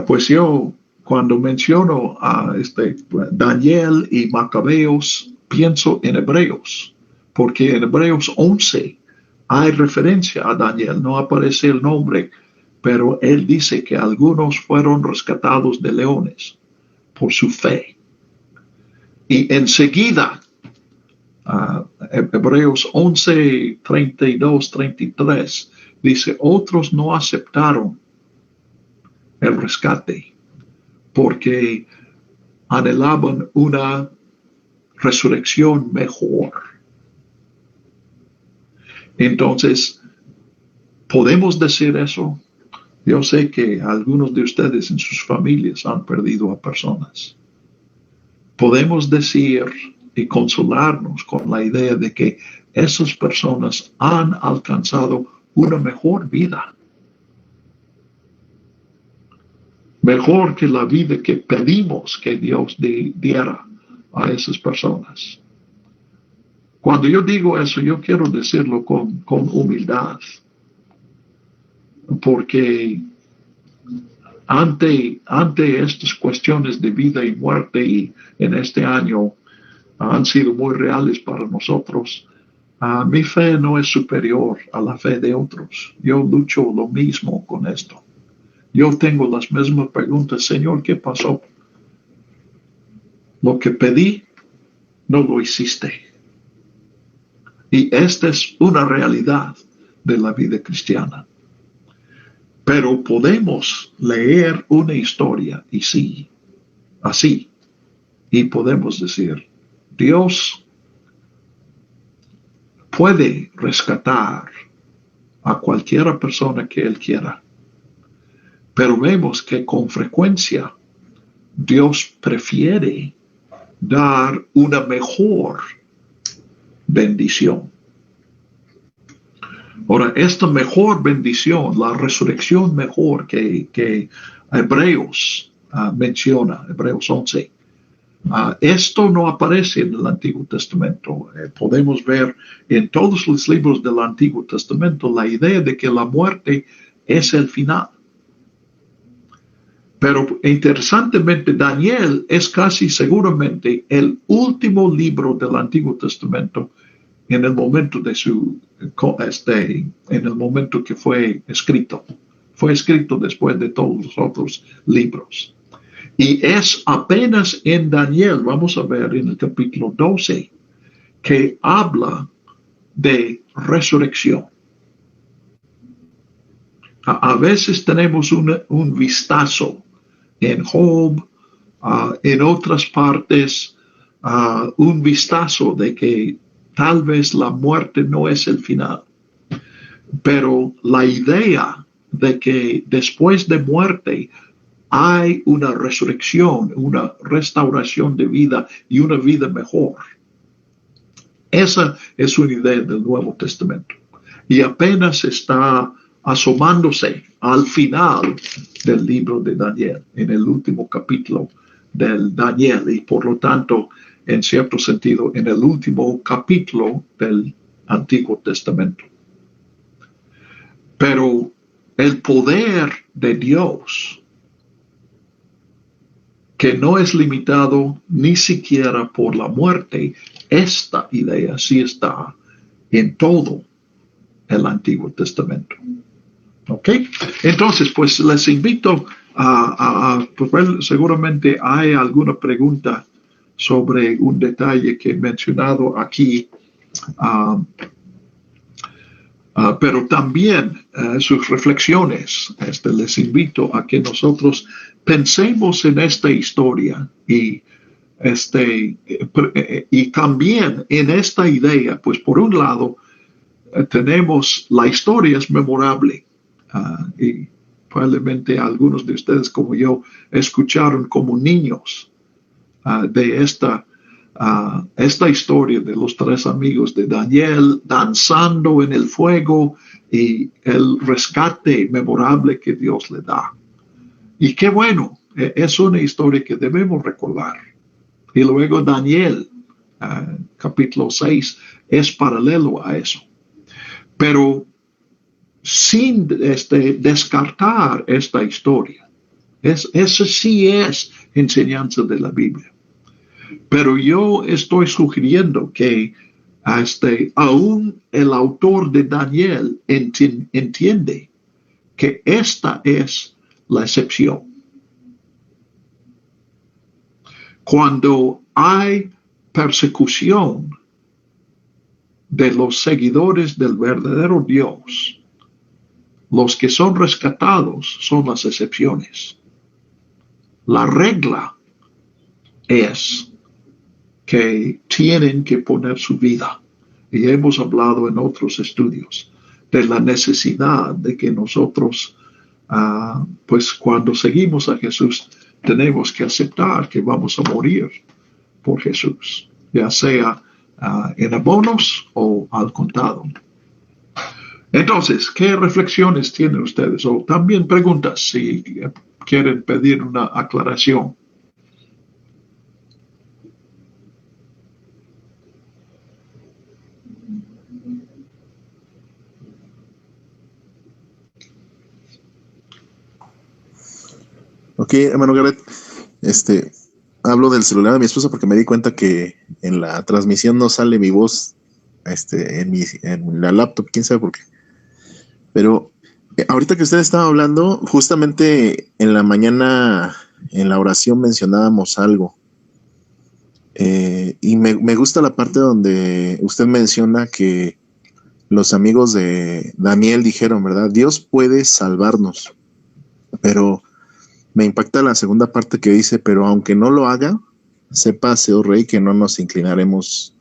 pues yo cuando menciono a Daniel y Macabeos, pienso en Hebreos, porque en Hebreos 11 hay referencia a Daniel, no aparece el nombre, pero él dice que algunos fueron rescatados de leones por su fe. Y enseguida, Hebreos 11, 32, 33, dice, otros no aceptaron el rescate porque anhelaban una resurrección mejor. Entonces, ¿podemos decir eso? Yo sé que algunos de ustedes en sus familias han perdido a personas. Podemos decir y consolarnos con la idea de que esas personas han alcanzado una mejor vida. Mejor que la vida que pedimos que Dios diera a esas personas. Cuando yo digo eso, yo quiero decirlo con humildad. Porque ante estas cuestiones de vida y muerte y en este año han sido muy reales para nosotros, mi fe no es superior a la fe de otros. Yo lucho lo mismo con esto. Yo tengo las mismas preguntas, Señor, ¿qué pasó? Lo que pedí, no lo hiciste. Y esta es una realidad de la vida cristiana. Pero podemos leer una historia y sí, así, y podemos decir, Dios puede rescatar a cualquier persona que Él quiera. Pero vemos que con frecuencia Dios prefiere dar una mejor bendición. Ahora, esta mejor bendición, la resurrección mejor que Hebreos menciona, Hebreos 11, esto no aparece en el Antiguo Testamento. Podemos ver en todos los libros del Antiguo Testamento la idea de que la muerte es el final. Pero interesantemente, Daniel es casi seguramente el último libro del Antiguo Testamento en el momento de en el momento que fue escrito. Fue escrito después de todos los otros libros. Y es apenas en Daniel, vamos a ver en el capítulo 12, que habla de resurrección. A veces tenemos un vistazo en Job, en otras partes, un vistazo de que tal vez la muerte no es el final. Pero la idea de que después de muerte hay una resurrección, una restauración de vida y una vida mejor. Esa es una idea del Nuevo Testamento. Y apenas está asomándose al final del libro de Daniel, en el último capítulo del Daniel, y por lo tanto, en cierto sentido, en el último capítulo del Antiguo Testamento. Pero el poder de Dios, que no es limitado ni siquiera por la muerte, esta idea sí está en todo el Antiguo Testamento. ¿Ok? Entonces, pues les invito pues, seguramente hay alguna pregunta sobre un detalle que he mencionado aquí, pero también sus reflexiones. Les invito a que nosotros pensemos en esta historia y también en esta idea, pues por un lado tenemos la historia es memorable y probablemente algunos de ustedes como yo escucharon como niños de esta historia de los tres amigos de Daniel danzando en el fuego y el rescate memorable que Dios le da. Y qué bueno, es una historia que debemos recordar. Y luego Daniel, capítulo 6, es paralelo a eso. Pero sin descartar esta historia. Eso sí es enseñanza de la Biblia. Pero yo estoy sugiriendo que aún el autor de Daniel entiende que esta es la excepción. Cuando hay persecución de los seguidores del verdadero Dios, los que son rescatados son las excepciones. La regla es que tienen que poner su vida. Y hemos hablado en otros estudios de la necesidad de que nosotros, pues cuando seguimos a Jesús, tenemos que aceptar que vamos a morir por Jesús, ya sea en abonos o al contado. Entonces, ¿qué reflexiones tienen ustedes? O también preguntas si quieren pedir una aclaración. Ok, hermano Garrett, hablo del celular de mi esposa porque me di cuenta que en la transmisión no sale mi voz en la laptop, quién sabe por qué. Pero ahorita que usted estaba hablando, justamente en la mañana en la oración mencionábamos algo. Y me gusta la parte donde usted menciona que los amigos de Daniel dijeron, ¿verdad? Dios puede salvarnos, pero me impacta la segunda parte que dice, pero aunque no lo haga, sépase, oh rey, que no nos inclinaremos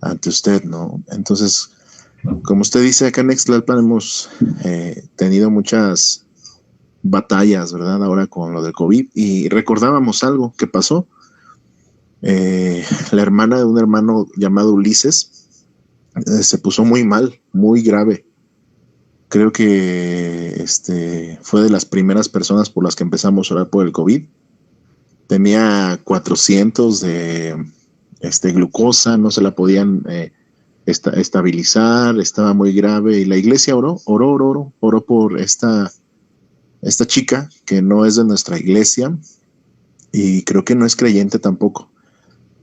ante usted, ¿no? Entonces, como usted dice, acá en Ixtlalpan hemos tenido muchas batallas, ¿verdad? Ahora con lo del COVID, y recordábamos algo que pasó. La hermana de un hermano llamado Ulises se puso muy mal, muy grave. Creo que fue de las primeras personas por las que empezamos a orar por el COVID. Tenía 400 de glucosa, no se la podían estabilizar, estaba muy grave. Y la iglesia oró por esta chica que no es de nuestra iglesia y creo que no es creyente tampoco.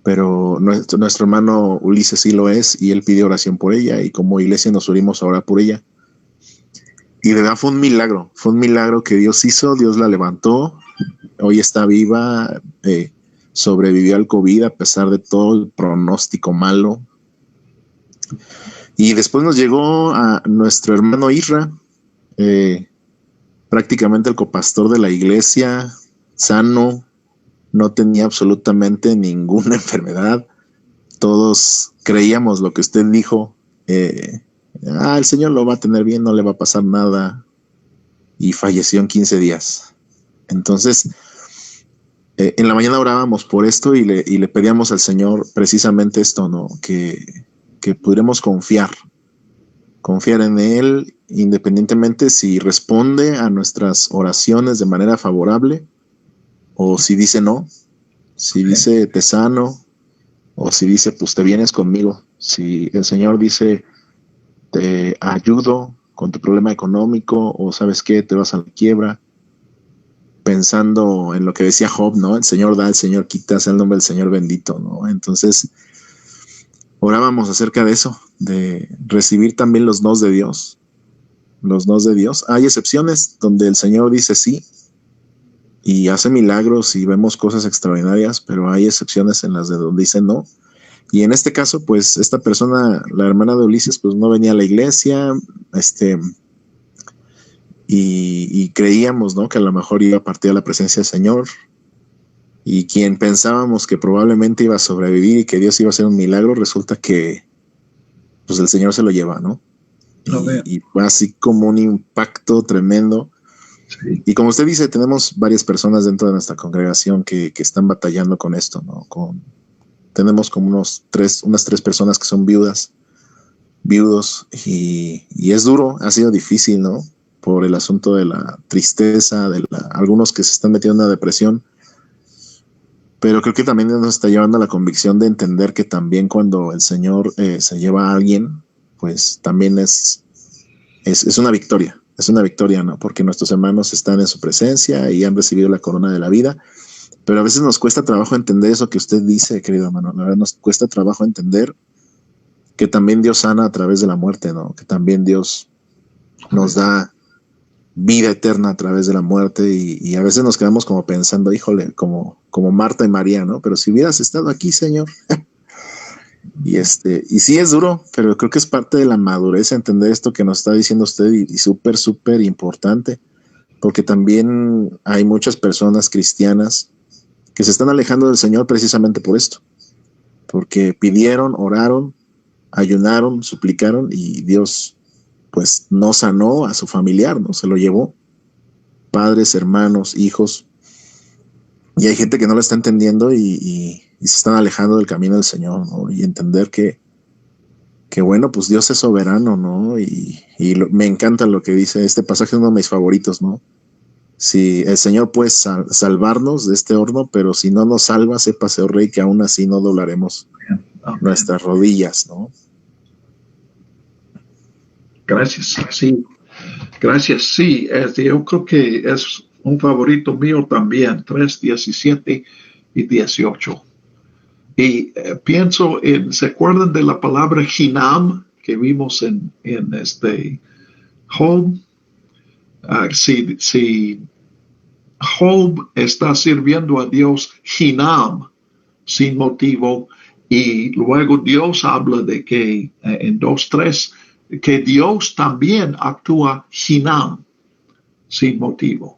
Pero nuestro hermano Ulises sí lo es y él pidió oración por ella y como iglesia nos unimos a orar por ella. Y de verdad fue un milagro que Dios hizo, Dios la levantó, hoy está viva, sobrevivió al COVID a pesar de todo el pronóstico malo. Y después nos llegó a nuestro hermano Isra, prácticamente el copastor de la iglesia, sano, no tenía absolutamente ninguna enfermedad. Todos creíamos lo que usted dijo, el Señor lo va a tener bien, no le va a pasar nada, y falleció en 15 días. Entonces, en la mañana orábamos por esto y le pedíamos al Señor precisamente esto, ¿no? Que pudiéramos confiar en Él, independientemente si responde a nuestras oraciones de manera favorable o si dice no, si dice te sano o si dice pues te vienes conmigo. Si el Señor dice te ayudo con tu problema económico o sabes qué, te vas a la quiebra, pensando en lo que decía Job, ¿no? El Señor da, el Señor quita, sea el nombre del Señor bendito, ¿no? Entonces orábamos acerca de eso, de recibir también los nos de Dios. Los nos de Dios. Hay excepciones donde el Señor dice sí y hace milagros y vemos cosas extraordinarias, pero hay excepciones en las de donde dice no. Y en este caso, pues, esta persona, la hermana de Ulises, pues no venía a la iglesia, y creíamos, ¿no? Que a lo mejor iba a partir a la presencia del Señor. Y quien pensábamos que probablemente iba a sobrevivir y que Dios iba a hacer un milagro, resulta que, pues, el Señor se lo lleva, ¿no? Y fue así como un impacto tremendo. Sí. Y como usted dice, tenemos varias personas dentro de nuestra congregación que están batallando con esto, ¿no? Tenemos como unas tres personas que son viudos, y es duro, ha sido difícil, ¿no? Por el asunto de la tristeza, algunos que se están metiendo en una depresión, pero creo que también nos está llevando a la convicción de entender que también cuando el Señor se lleva a alguien, pues también es una victoria, ¿no? Porque nuestros hermanos están en su presencia y han recibido la corona de la vida, pero a veces nos cuesta trabajo entender eso que usted dice, querido hermano. La verdad nos cuesta trabajo entender que también Dios sana a través de la muerte, ¿no? Que también Dios nos da vida eterna a través de la muerte, y a veces nos quedamos como pensando, híjole, como Marta y María, ¿no? Pero si hubieras estado aquí, Señor. Y sí es duro, pero creo que es parte de la madurez entender esto que nos está diciendo usted, y súper, súper importante, porque también hay muchas personas cristianas que se están alejando del Señor precisamente por esto, porque pidieron, oraron, ayunaron, suplicaron, y Dios pues no sanó a su familiar, ¿no? Se lo llevó. Padres, hermanos, hijos. Y hay gente que no lo está entendiendo y se están alejando del camino del Señor, ¿no? Y entender que bueno, pues Dios es soberano, ¿no? Me encanta lo que dice este pasaje, es uno de mis favoritos, ¿no? Si el Señor puede salvarnos de este horno, pero si no nos salva, sépase, oh Rey, que aún así no doblaremos nuestras rodillas, ¿no? Gracias, sí. Gracias, sí. Yo creo que es un favorito mío también, 3:17 y 18. Y pienso ¿se acuerdan de la palabra Hinam que vimos en Job? Si Job está sirviendo a Dios Hinam, sin motivo, y luego Dios habla de que en 2:3 que Dios también actúa Hinam, sin motivo.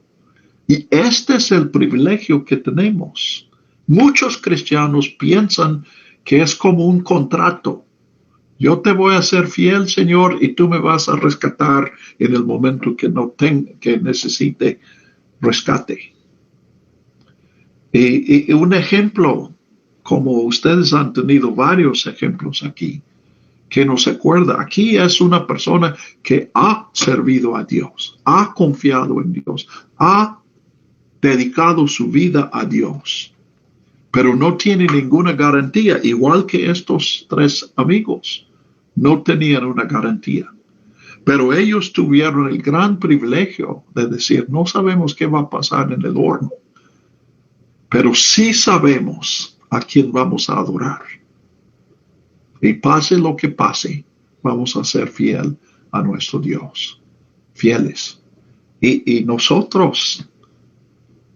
Y este es el privilegio que tenemos. Muchos cristianos piensan que es como un contrato. Yo te voy a ser fiel, Señor, y tú me vas a rescatar en el momento que necesite rescate. Y un ejemplo, como ustedes han tenido varios ejemplos aquí, que nos acuerda, aquí es una persona que ha servido a Dios, ha confiado en Dios, ha dedicado su vida a Dios, pero no tiene ninguna garantía, igual que estos tres amigos, no tenían una garantía. Pero ellos tuvieron el gran privilegio de decir, no sabemos qué va a pasar en el horno, pero sí sabemos a quién vamos a adorar. Y pase lo que pase, vamos a ser fiel a nuestro Dios, fieles. Y nosotros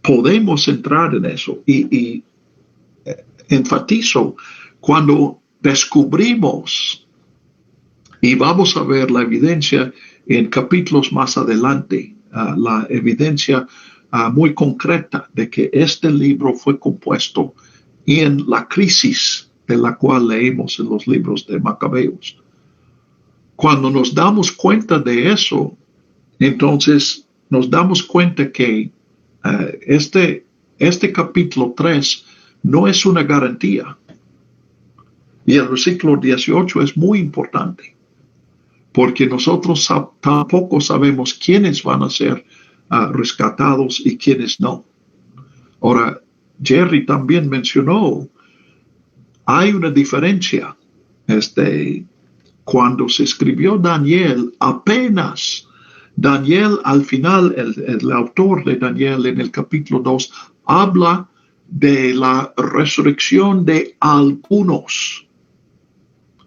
podemos entrar en eso. Y enfatizo, cuando descubrimos, y vamos a ver la evidencia en capítulos más adelante, la evidencia muy concreta de que este libro fue compuesto en la crisis de la cual leemos en los libros de Macabeos. Cuando nos damos cuenta de eso, entonces nos damos cuenta que este capítulo 3 no es una garantía. Y el versículo 18 es muy importante, porque nosotros tampoco sabemos quiénes van a ser rescatados y quiénes no. Ahora, Jerry también mencionó, hay una diferencia. Cuando se escribió Daniel, apenas Daniel al final, el autor de Daniel en el capítulo 2, habla de la resurrección de algunos.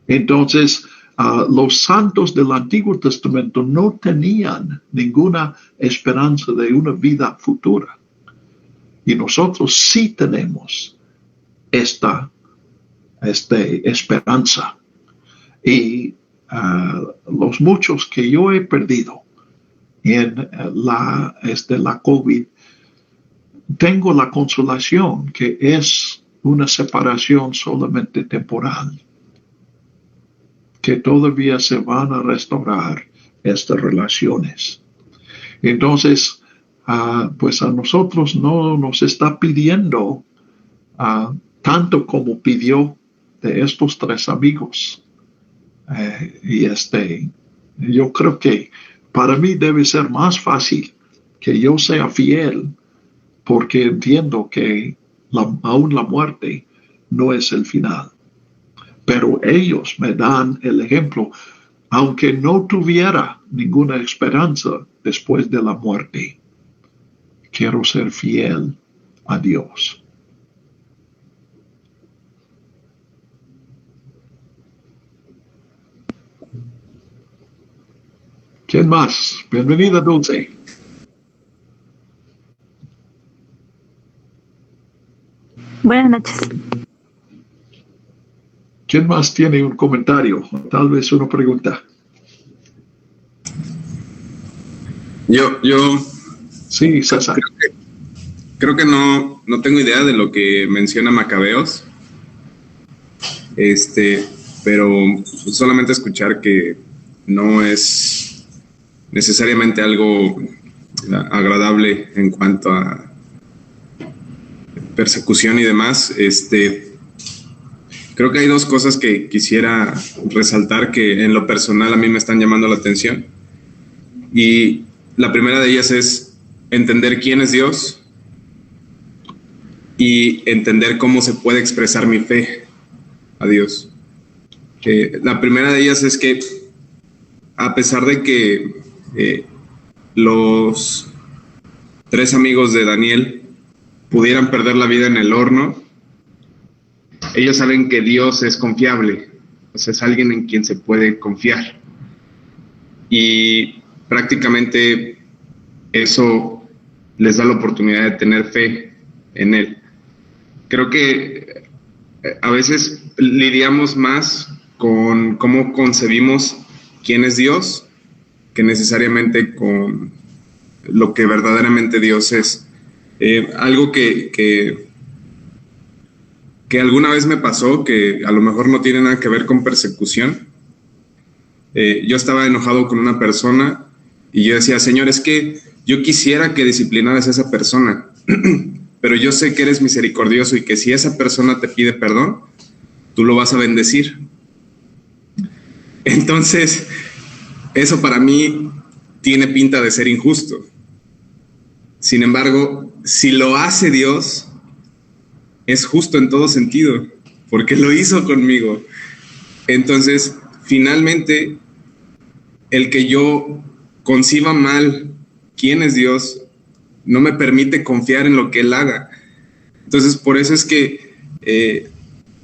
Entonces, los santos del Antiguo Testamento no tenían ninguna esperanza de una vida futura. Y nosotros sí tenemos esta esperanza. Y los muchos que yo he perdido en la COVID, tengo la consolación que es una separación solamente temporal, que todavía se van a restaurar estas relaciones. Entonces, pues a nosotros no nos está pidiendo tanto como pidió de estos tres amigos. Yo creo que para mí debe ser más fácil que yo sea fiel, porque entiendo que aún la muerte no es el final. Pero ellos me dan el ejemplo, aunque no tuviera ninguna esperanza después de la muerte. Quiero ser fiel a Dios. ¿Quién más? Bienvenida, Dulce. Buenas noches. ¿Quién más tiene un comentario? Tal vez una pregunta. Yo Sí, César. creo que no tengo idea de lo que menciona Macabeos. Pero solamente escuchar que no es necesariamente algo agradable en cuanto a persecución y demás. Creo que hay dos cosas que quisiera resaltar que en lo personal a mí me están llamando la atención. Y la primera de ellas es entender quién es Dios y entender cómo se puede expresar mi fe a Dios. La primera de ellas es que a pesar de que los tres amigos de Daniel pudieran perder la vida en el horno, ellos saben que Dios es confiable, o sea, es alguien en quien se puede confiar. Y prácticamente eso les da la oportunidad de tener fe en Él. Creo que a veces lidiamos más con cómo concebimos quién es Dios que necesariamente con lo que verdaderamente Dios es. Algo que alguna vez me pasó, que a lo mejor no tiene nada que ver con persecución. Yo estaba enojado con una persona y yo decía, Señor, es que yo quisiera que disciplinaras a esa persona, pero yo sé que eres misericordioso y que si esa persona te pide perdón, tú lo vas a bendecir. Entonces, eso para mí tiene pinta de ser injusto. Sin embargo, si lo hace Dios, es justo en todo sentido, porque lo hizo conmigo. Entonces, finalmente, el que yo conciba mal quién es Dios, no me permite confiar en lo que Él haga. Entonces, por eso es que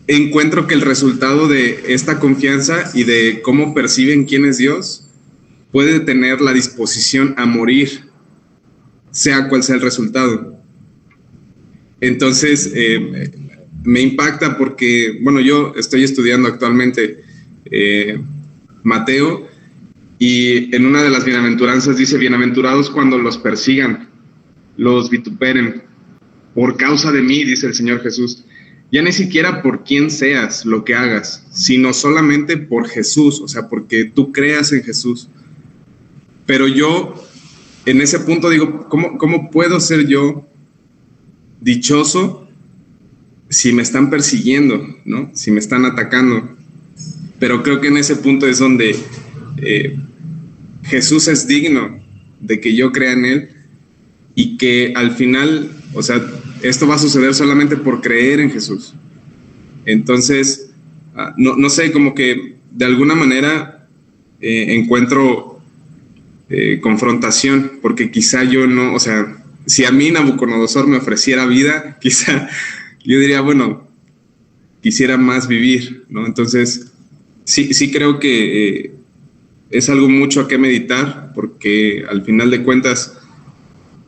encuentro que el resultado de esta confianza y de cómo perciben quién es Dios puede tener la disposición a morir, sea cual sea el resultado. Entonces, me impacta porque, bueno, yo estoy estudiando actualmente Mateo, y en una de las bienaventuranzas dice, bienaventurados cuando los persigan, los vituperen, por causa de mí, dice el Señor Jesús. Ya ni siquiera por quién seas lo que hagas, sino solamente por Jesús, o sea, porque tú creas en Jesús. Pero yo, en ese punto digo, ¿cómo puedo ser yo dichoso si me están persiguiendo, ¿no? Si me están atacando? Pero creo que en ese punto es donde Jesús es digno de que yo crea en Él, y que al final, o sea, esto va a suceder solamente por creer en Jesús. Entonces, no sé, como que de alguna manera encuentro confrontación, porque quizá yo no, o sea, si a mí Nabucodonosor me ofreciera vida, quizá yo diría, bueno, quisiera más vivir, ¿no? Entonces, sí creo que es algo mucho a qué meditar, porque al final de cuentas,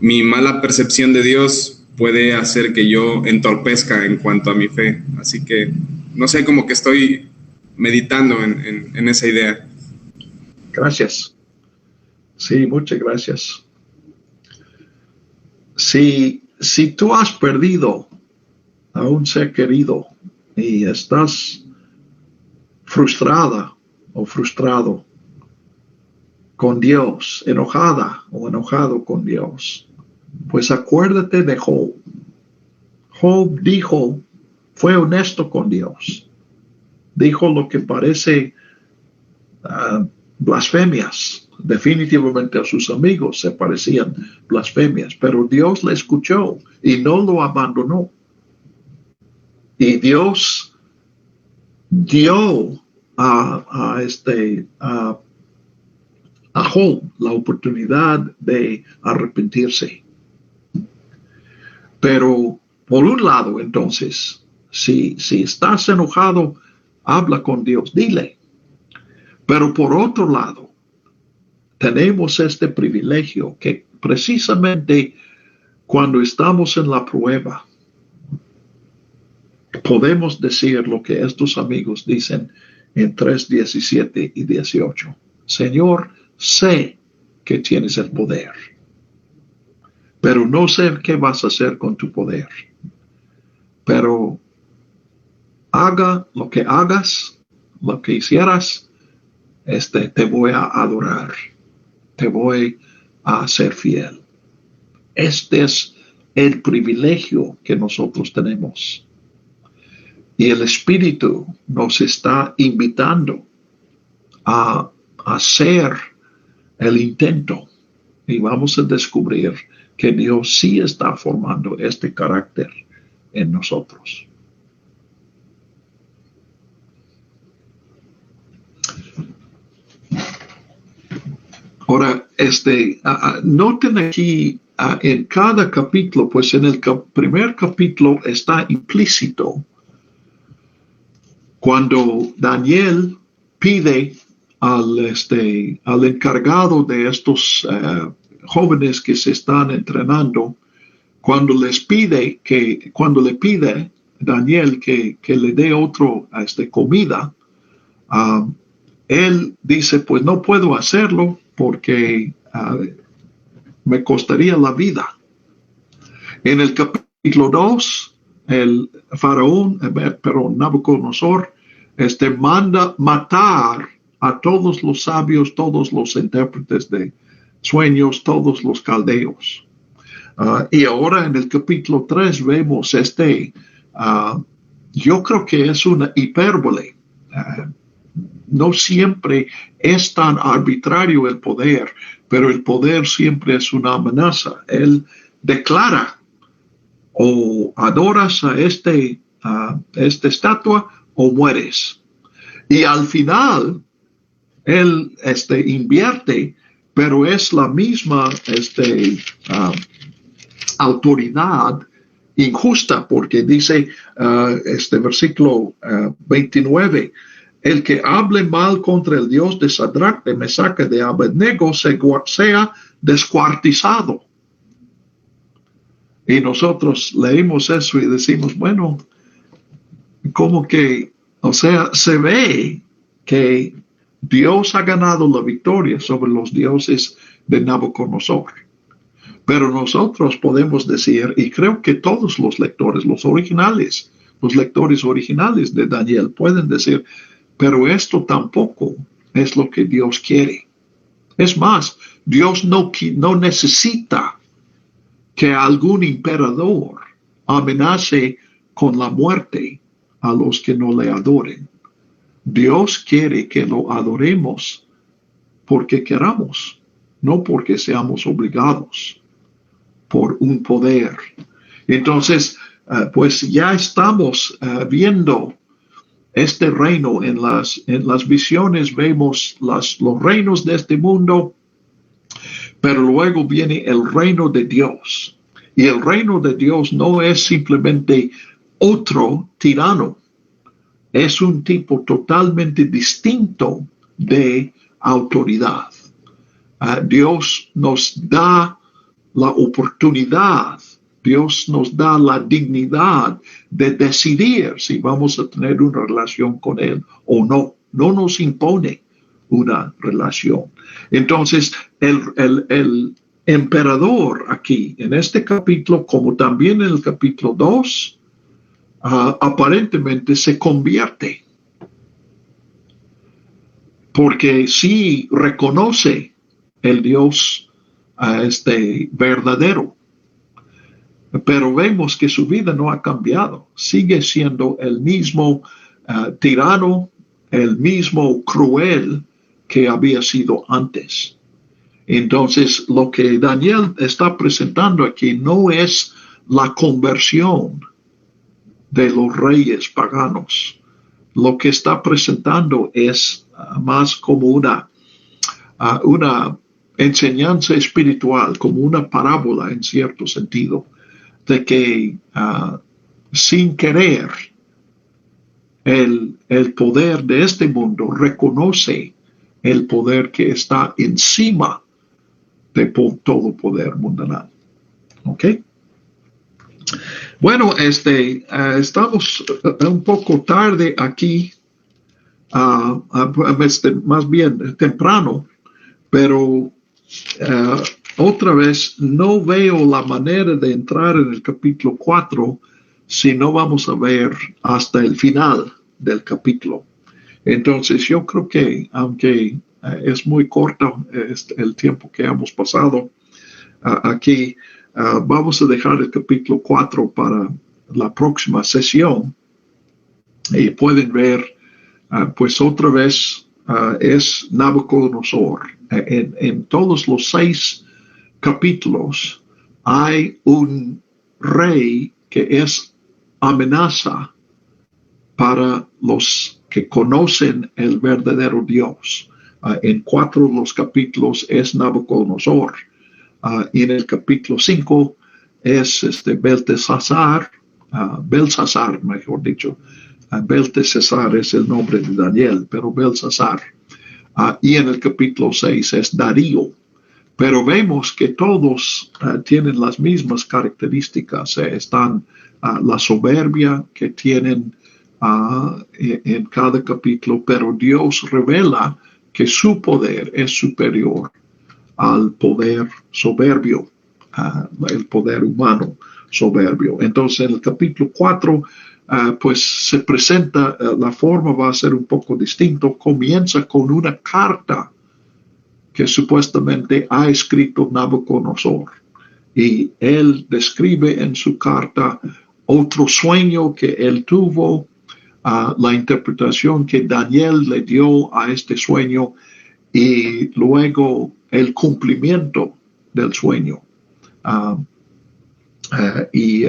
mi mala percepción de Dios puede hacer que yo entorpezca en cuanto a mi fe. Así que, no sé, como que estoy meditando en esa idea. Gracias. Sí, muchas gracias. Si tú has perdido a un ser querido y estás frustrada o frustrado con Dios, enojada o enojado con Dios, Pues acuérdate de Job. Job dijo, fue honesto con Dios. Dijo lo que parece blasfemias. Definitivamente a sus amigos se parecían blasfemias, pero Dios le escuchó y no lo abandonó. Y Dios dio a Job la oportunidad de arrepentirse. Pero por un lado, entonces, si estás enojado, habla con Dios, dile. Pero por otro lado, tenemos este privilegio que precisamente cuando estamos en la prueba, podemos decir lo que estos amigos dicen en 3:17 y 18. Señor, sé que tienes el poder, pero no sé qué vas a hacer con tu poder. Pero haga lo que hagas, lo que hicieras, te voy a adorar, te voy a ser fiel. Este es el privilegio que nosotros tenemos. Y el Espíritu nos está invitando a hacer el intento. Y vamos a descubrir que Dios sí está formando este carácter en nosotros. Ahora, noten aquí en cada capítulo, pues en el primer capítulo está implícito cuando Daniel pide al encargado de estos jóvenes que se están entrenando, cuando le pide Daniel que le dé otro comida, él dice, pues no puedo hacerlo porque me costaría la vida. En el capítulo 2, el faraón, pero Nabucodonosor, manda matar a todos los sabios, todos los intérpretes de sueños, todos los caldeos. Y ahora en el capítulo 3 vemos yo creo que es una hipérbole. No siempre es tan arbitrario el poder, pero el poder siempre es una amenaza. Él declara, o adoras a esta estatua o mueres. Y al final, él invierte, pero es la misma autoridad injusta, porque dice versículo 29, el que hable mal contra el Dios de Sadrach, de Mesac, de Abednego, sea descuartizado. Y nosotros leemos eso y decimos, bueno, como que, se ve que Dios ha ganado la victoria sobre los dioses de Nabucodonosor. Pero nosotros podemos decir, y creo que todos los lectores, los lectores originales de Daniel pueden decir, pero esto tampoco es lo que Dios quiere. Es más, Dios no necesita que algún emperador amenace con la muerte a los que no le adoren. Dios quiere que lo adoremos porque queramos, no porque seamos obligados por un poder. Entonces, pues ya estamos viendo este reino en las visiones. Vemos los reinos de este mundo, pero luego viene el reino de Dios. Y el reino de Dios no es simplemente otro tirano. Es un tipo totalmente distinto de autoridad. Dios nos da la oportunidad, Dios nos da la dignidad de decidir si vamos a tener una relación con Él o no. No nos impone una relación. Entonces, el emperador aquí, en este capítulo, como también en el capítulo 2, aparentemente se convierte. Porque sí reconoce el Dios verdadero. pero vemos que su vida no ha cambiado. Sigue siendo el mismo tirano, el mismo cruel que había sido antes. Entonces, lo que Daniel está presentando aquí no es la conversión de los reyes paganos. Lo que está presentando es más como una enseñanza espiritual, como una parábola en cierto sentido, de que sin querer el poder de este mundo reconoce el poder que está encima de todo poder mundanal. ¿Ok? Bueno, estamos un poco tarde aquí, más bien temprano, pero otra vez no veo la manera de entrar en el capítulo 4 si no vamos a ver hasta el final del capítulo. Entonces yo creo que aunque es muy corto el tiempo que hemos pasado aquí, vamos a dejar el capítulo 4 para la próxima sesión y pueden ver, pues otra vez es Nabucodonosor. En todos los 6 capítulos hay un rey que es amenaza para los que conocen el verdadero Dios. En 4 de los capítulos es Nabucodonosor. Y en el capítulo 5 es Beltesazar, Belsasar, mejor dicho. Beltesazar es el nombre de Daniel, pero Belsasar. Y en el capítulo 6 es Darío. Pero vemos que todos tienen las mismas características. Están la soberbia que tienen en cada capítulo, pero Dios revela que su poder es superior al poder soberbio, el poder humano soberbio. Entonces, en el capítulo 4, pues se presenta, la forma va a ser un poco distinto. Comienza con una carta que supuestamente ha escrito Nabucodonosor. Y él describe en su carta otro sueño que él tuvo, la interpretación que Daniel le dio a este sueño y luego el cumplimiento del sueño. Y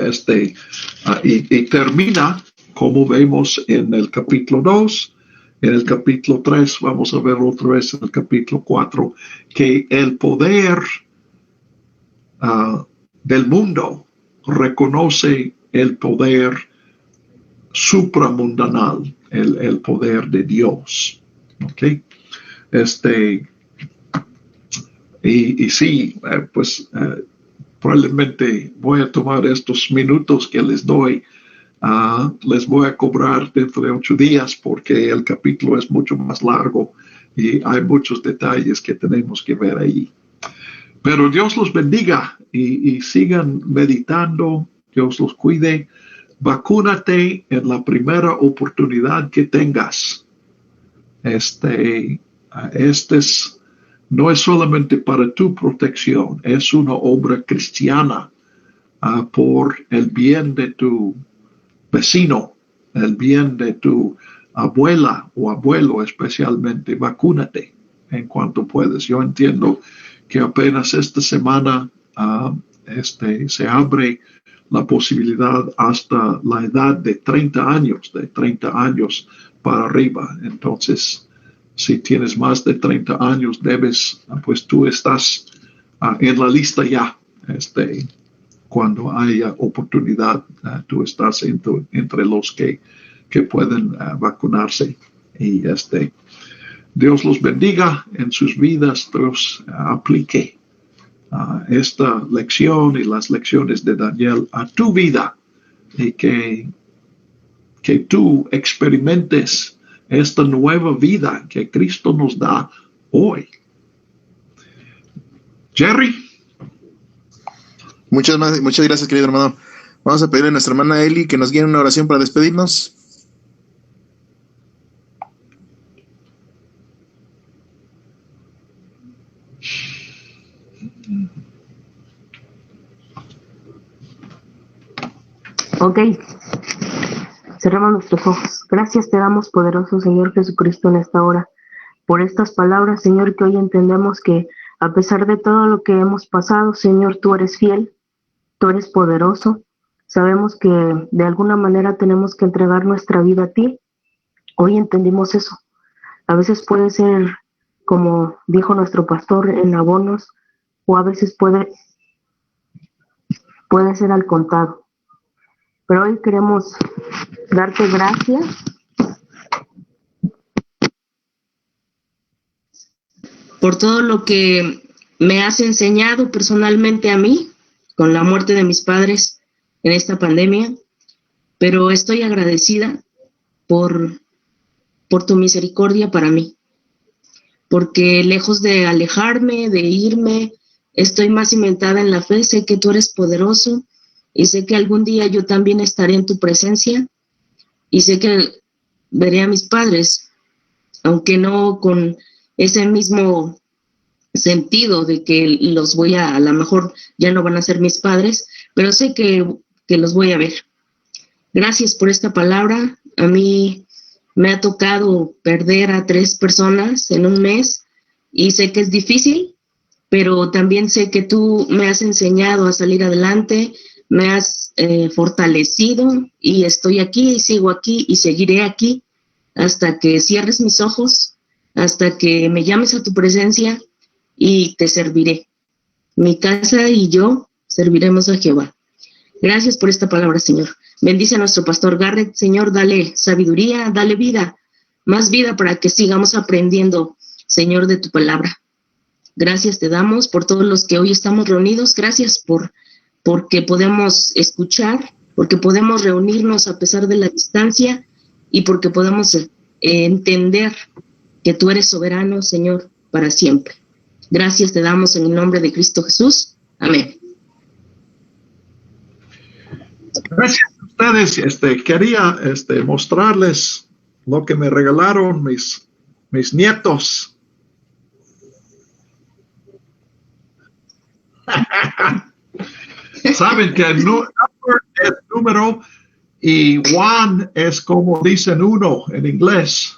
termina, como vemos en el capítulo 2, en el capítulo 3, vamos a ver otra vez en el capítulo 4, que el poder del mundo reconoce el poder supramundanal, el poder de Dios. ¿Ok? Y sí, pues probablemente voy a tomar estos minutos que les doy, les voy a cobrar dentro de 8 días porque el capítulo es mucho más largo y hay muchos detalles que tenemos que ver ahí. Pero Dios los bendiga y sigan meditando, Dios los cuide. Vacúnate en la primera oportunidad que tengas. No es solamente para tu protección, es una obra cristiana por el bien de tu vecino, el bien de tu abuela o abuelo especialmente. Vacúnate en cuanto puedes. Yo entiendo que apenas esta semana se abre la posibilidad hasta la edad de 30 años para arriba. Entonces, si tienes más de 30 años, pues tú estás en la lista ya. Cuando haya oportunidad, tú estás entre los que pueden vacunarse. Y Dios los bendiga en sus vidas, Dios aplique esta lección y las lecciones de Daniel a tu vida y que tú experimentes esta nueva vida que Cristo nos da hoy. Jerry. Muchas gracias, querido hermano. Vamos a pedirle a nuestra hermana Eli que nos guíe en una oración para despedirnos. Ok, cerramos nuestros ojos. Gracias te damos, poderoso Señor Jesucristo, en esta hora, por estas palabras, Señor, que hoy entendemos que a pesar de todo lo que hemos pasado, Señor, tú eres fiel, tú eres poderoso. Sabemos que de alguna manera tenemos que entregar nuestra vida a ti. Hoy entendimos eso. A veces puede ser, como dijo nuestro pastor, en abonos, o a veces puede ser al contado. Pero hoy queremos darte gracias por todo lo que me has enseñado personalmente a mí con la muerte de mis padres en esta pandemia, pero estoy agradecida por tu misericordia para mí, porque lejos de alejarme, de irme, estoy más cimentada en la fe. Sé que tú eres poderoso y sé que algún día yo también estaré en tu presencia y sé que veré a mis padres, aunque no con ese mismo sentido de que los voy a lo mejor ya no van a ser mis padres, pero sé que los voy a ver. Gracias por esta palabra. A mí me ha tocado perder a 3 personas en un mes y sé que es difícil, pero también sé que tú me has enseñado a salir adelante, me has fortalecido y estoy aquí y sigo aquí y seguiré aquí hasta que cierres mis ojos, hasta que me llames a tu presencia y te serviré. Mi casa y yo serviremos a Jehová. Gracias por esta palabra, Señor. Bendice a nuestro pastor Garrett, Señor, dale sabiduría, dale vida, más vida para que sigamos aprendiendo, Señor, de tu palabra. Gracias te damos por todos los que hoy estamos reunidos. Gracias porque podemos escuchar, porque podemos reunirnos a pesar de la distancia y porque podemos entender que tú eres soberano, Señor, para siempre. Gracias te damos en el nombre de Cristo Jesús. Amén. Gracias a ustedes. Quería mostrarles lo que me regalaron mis nietos. Saben que el número y Juan es como dicen uno en inglés.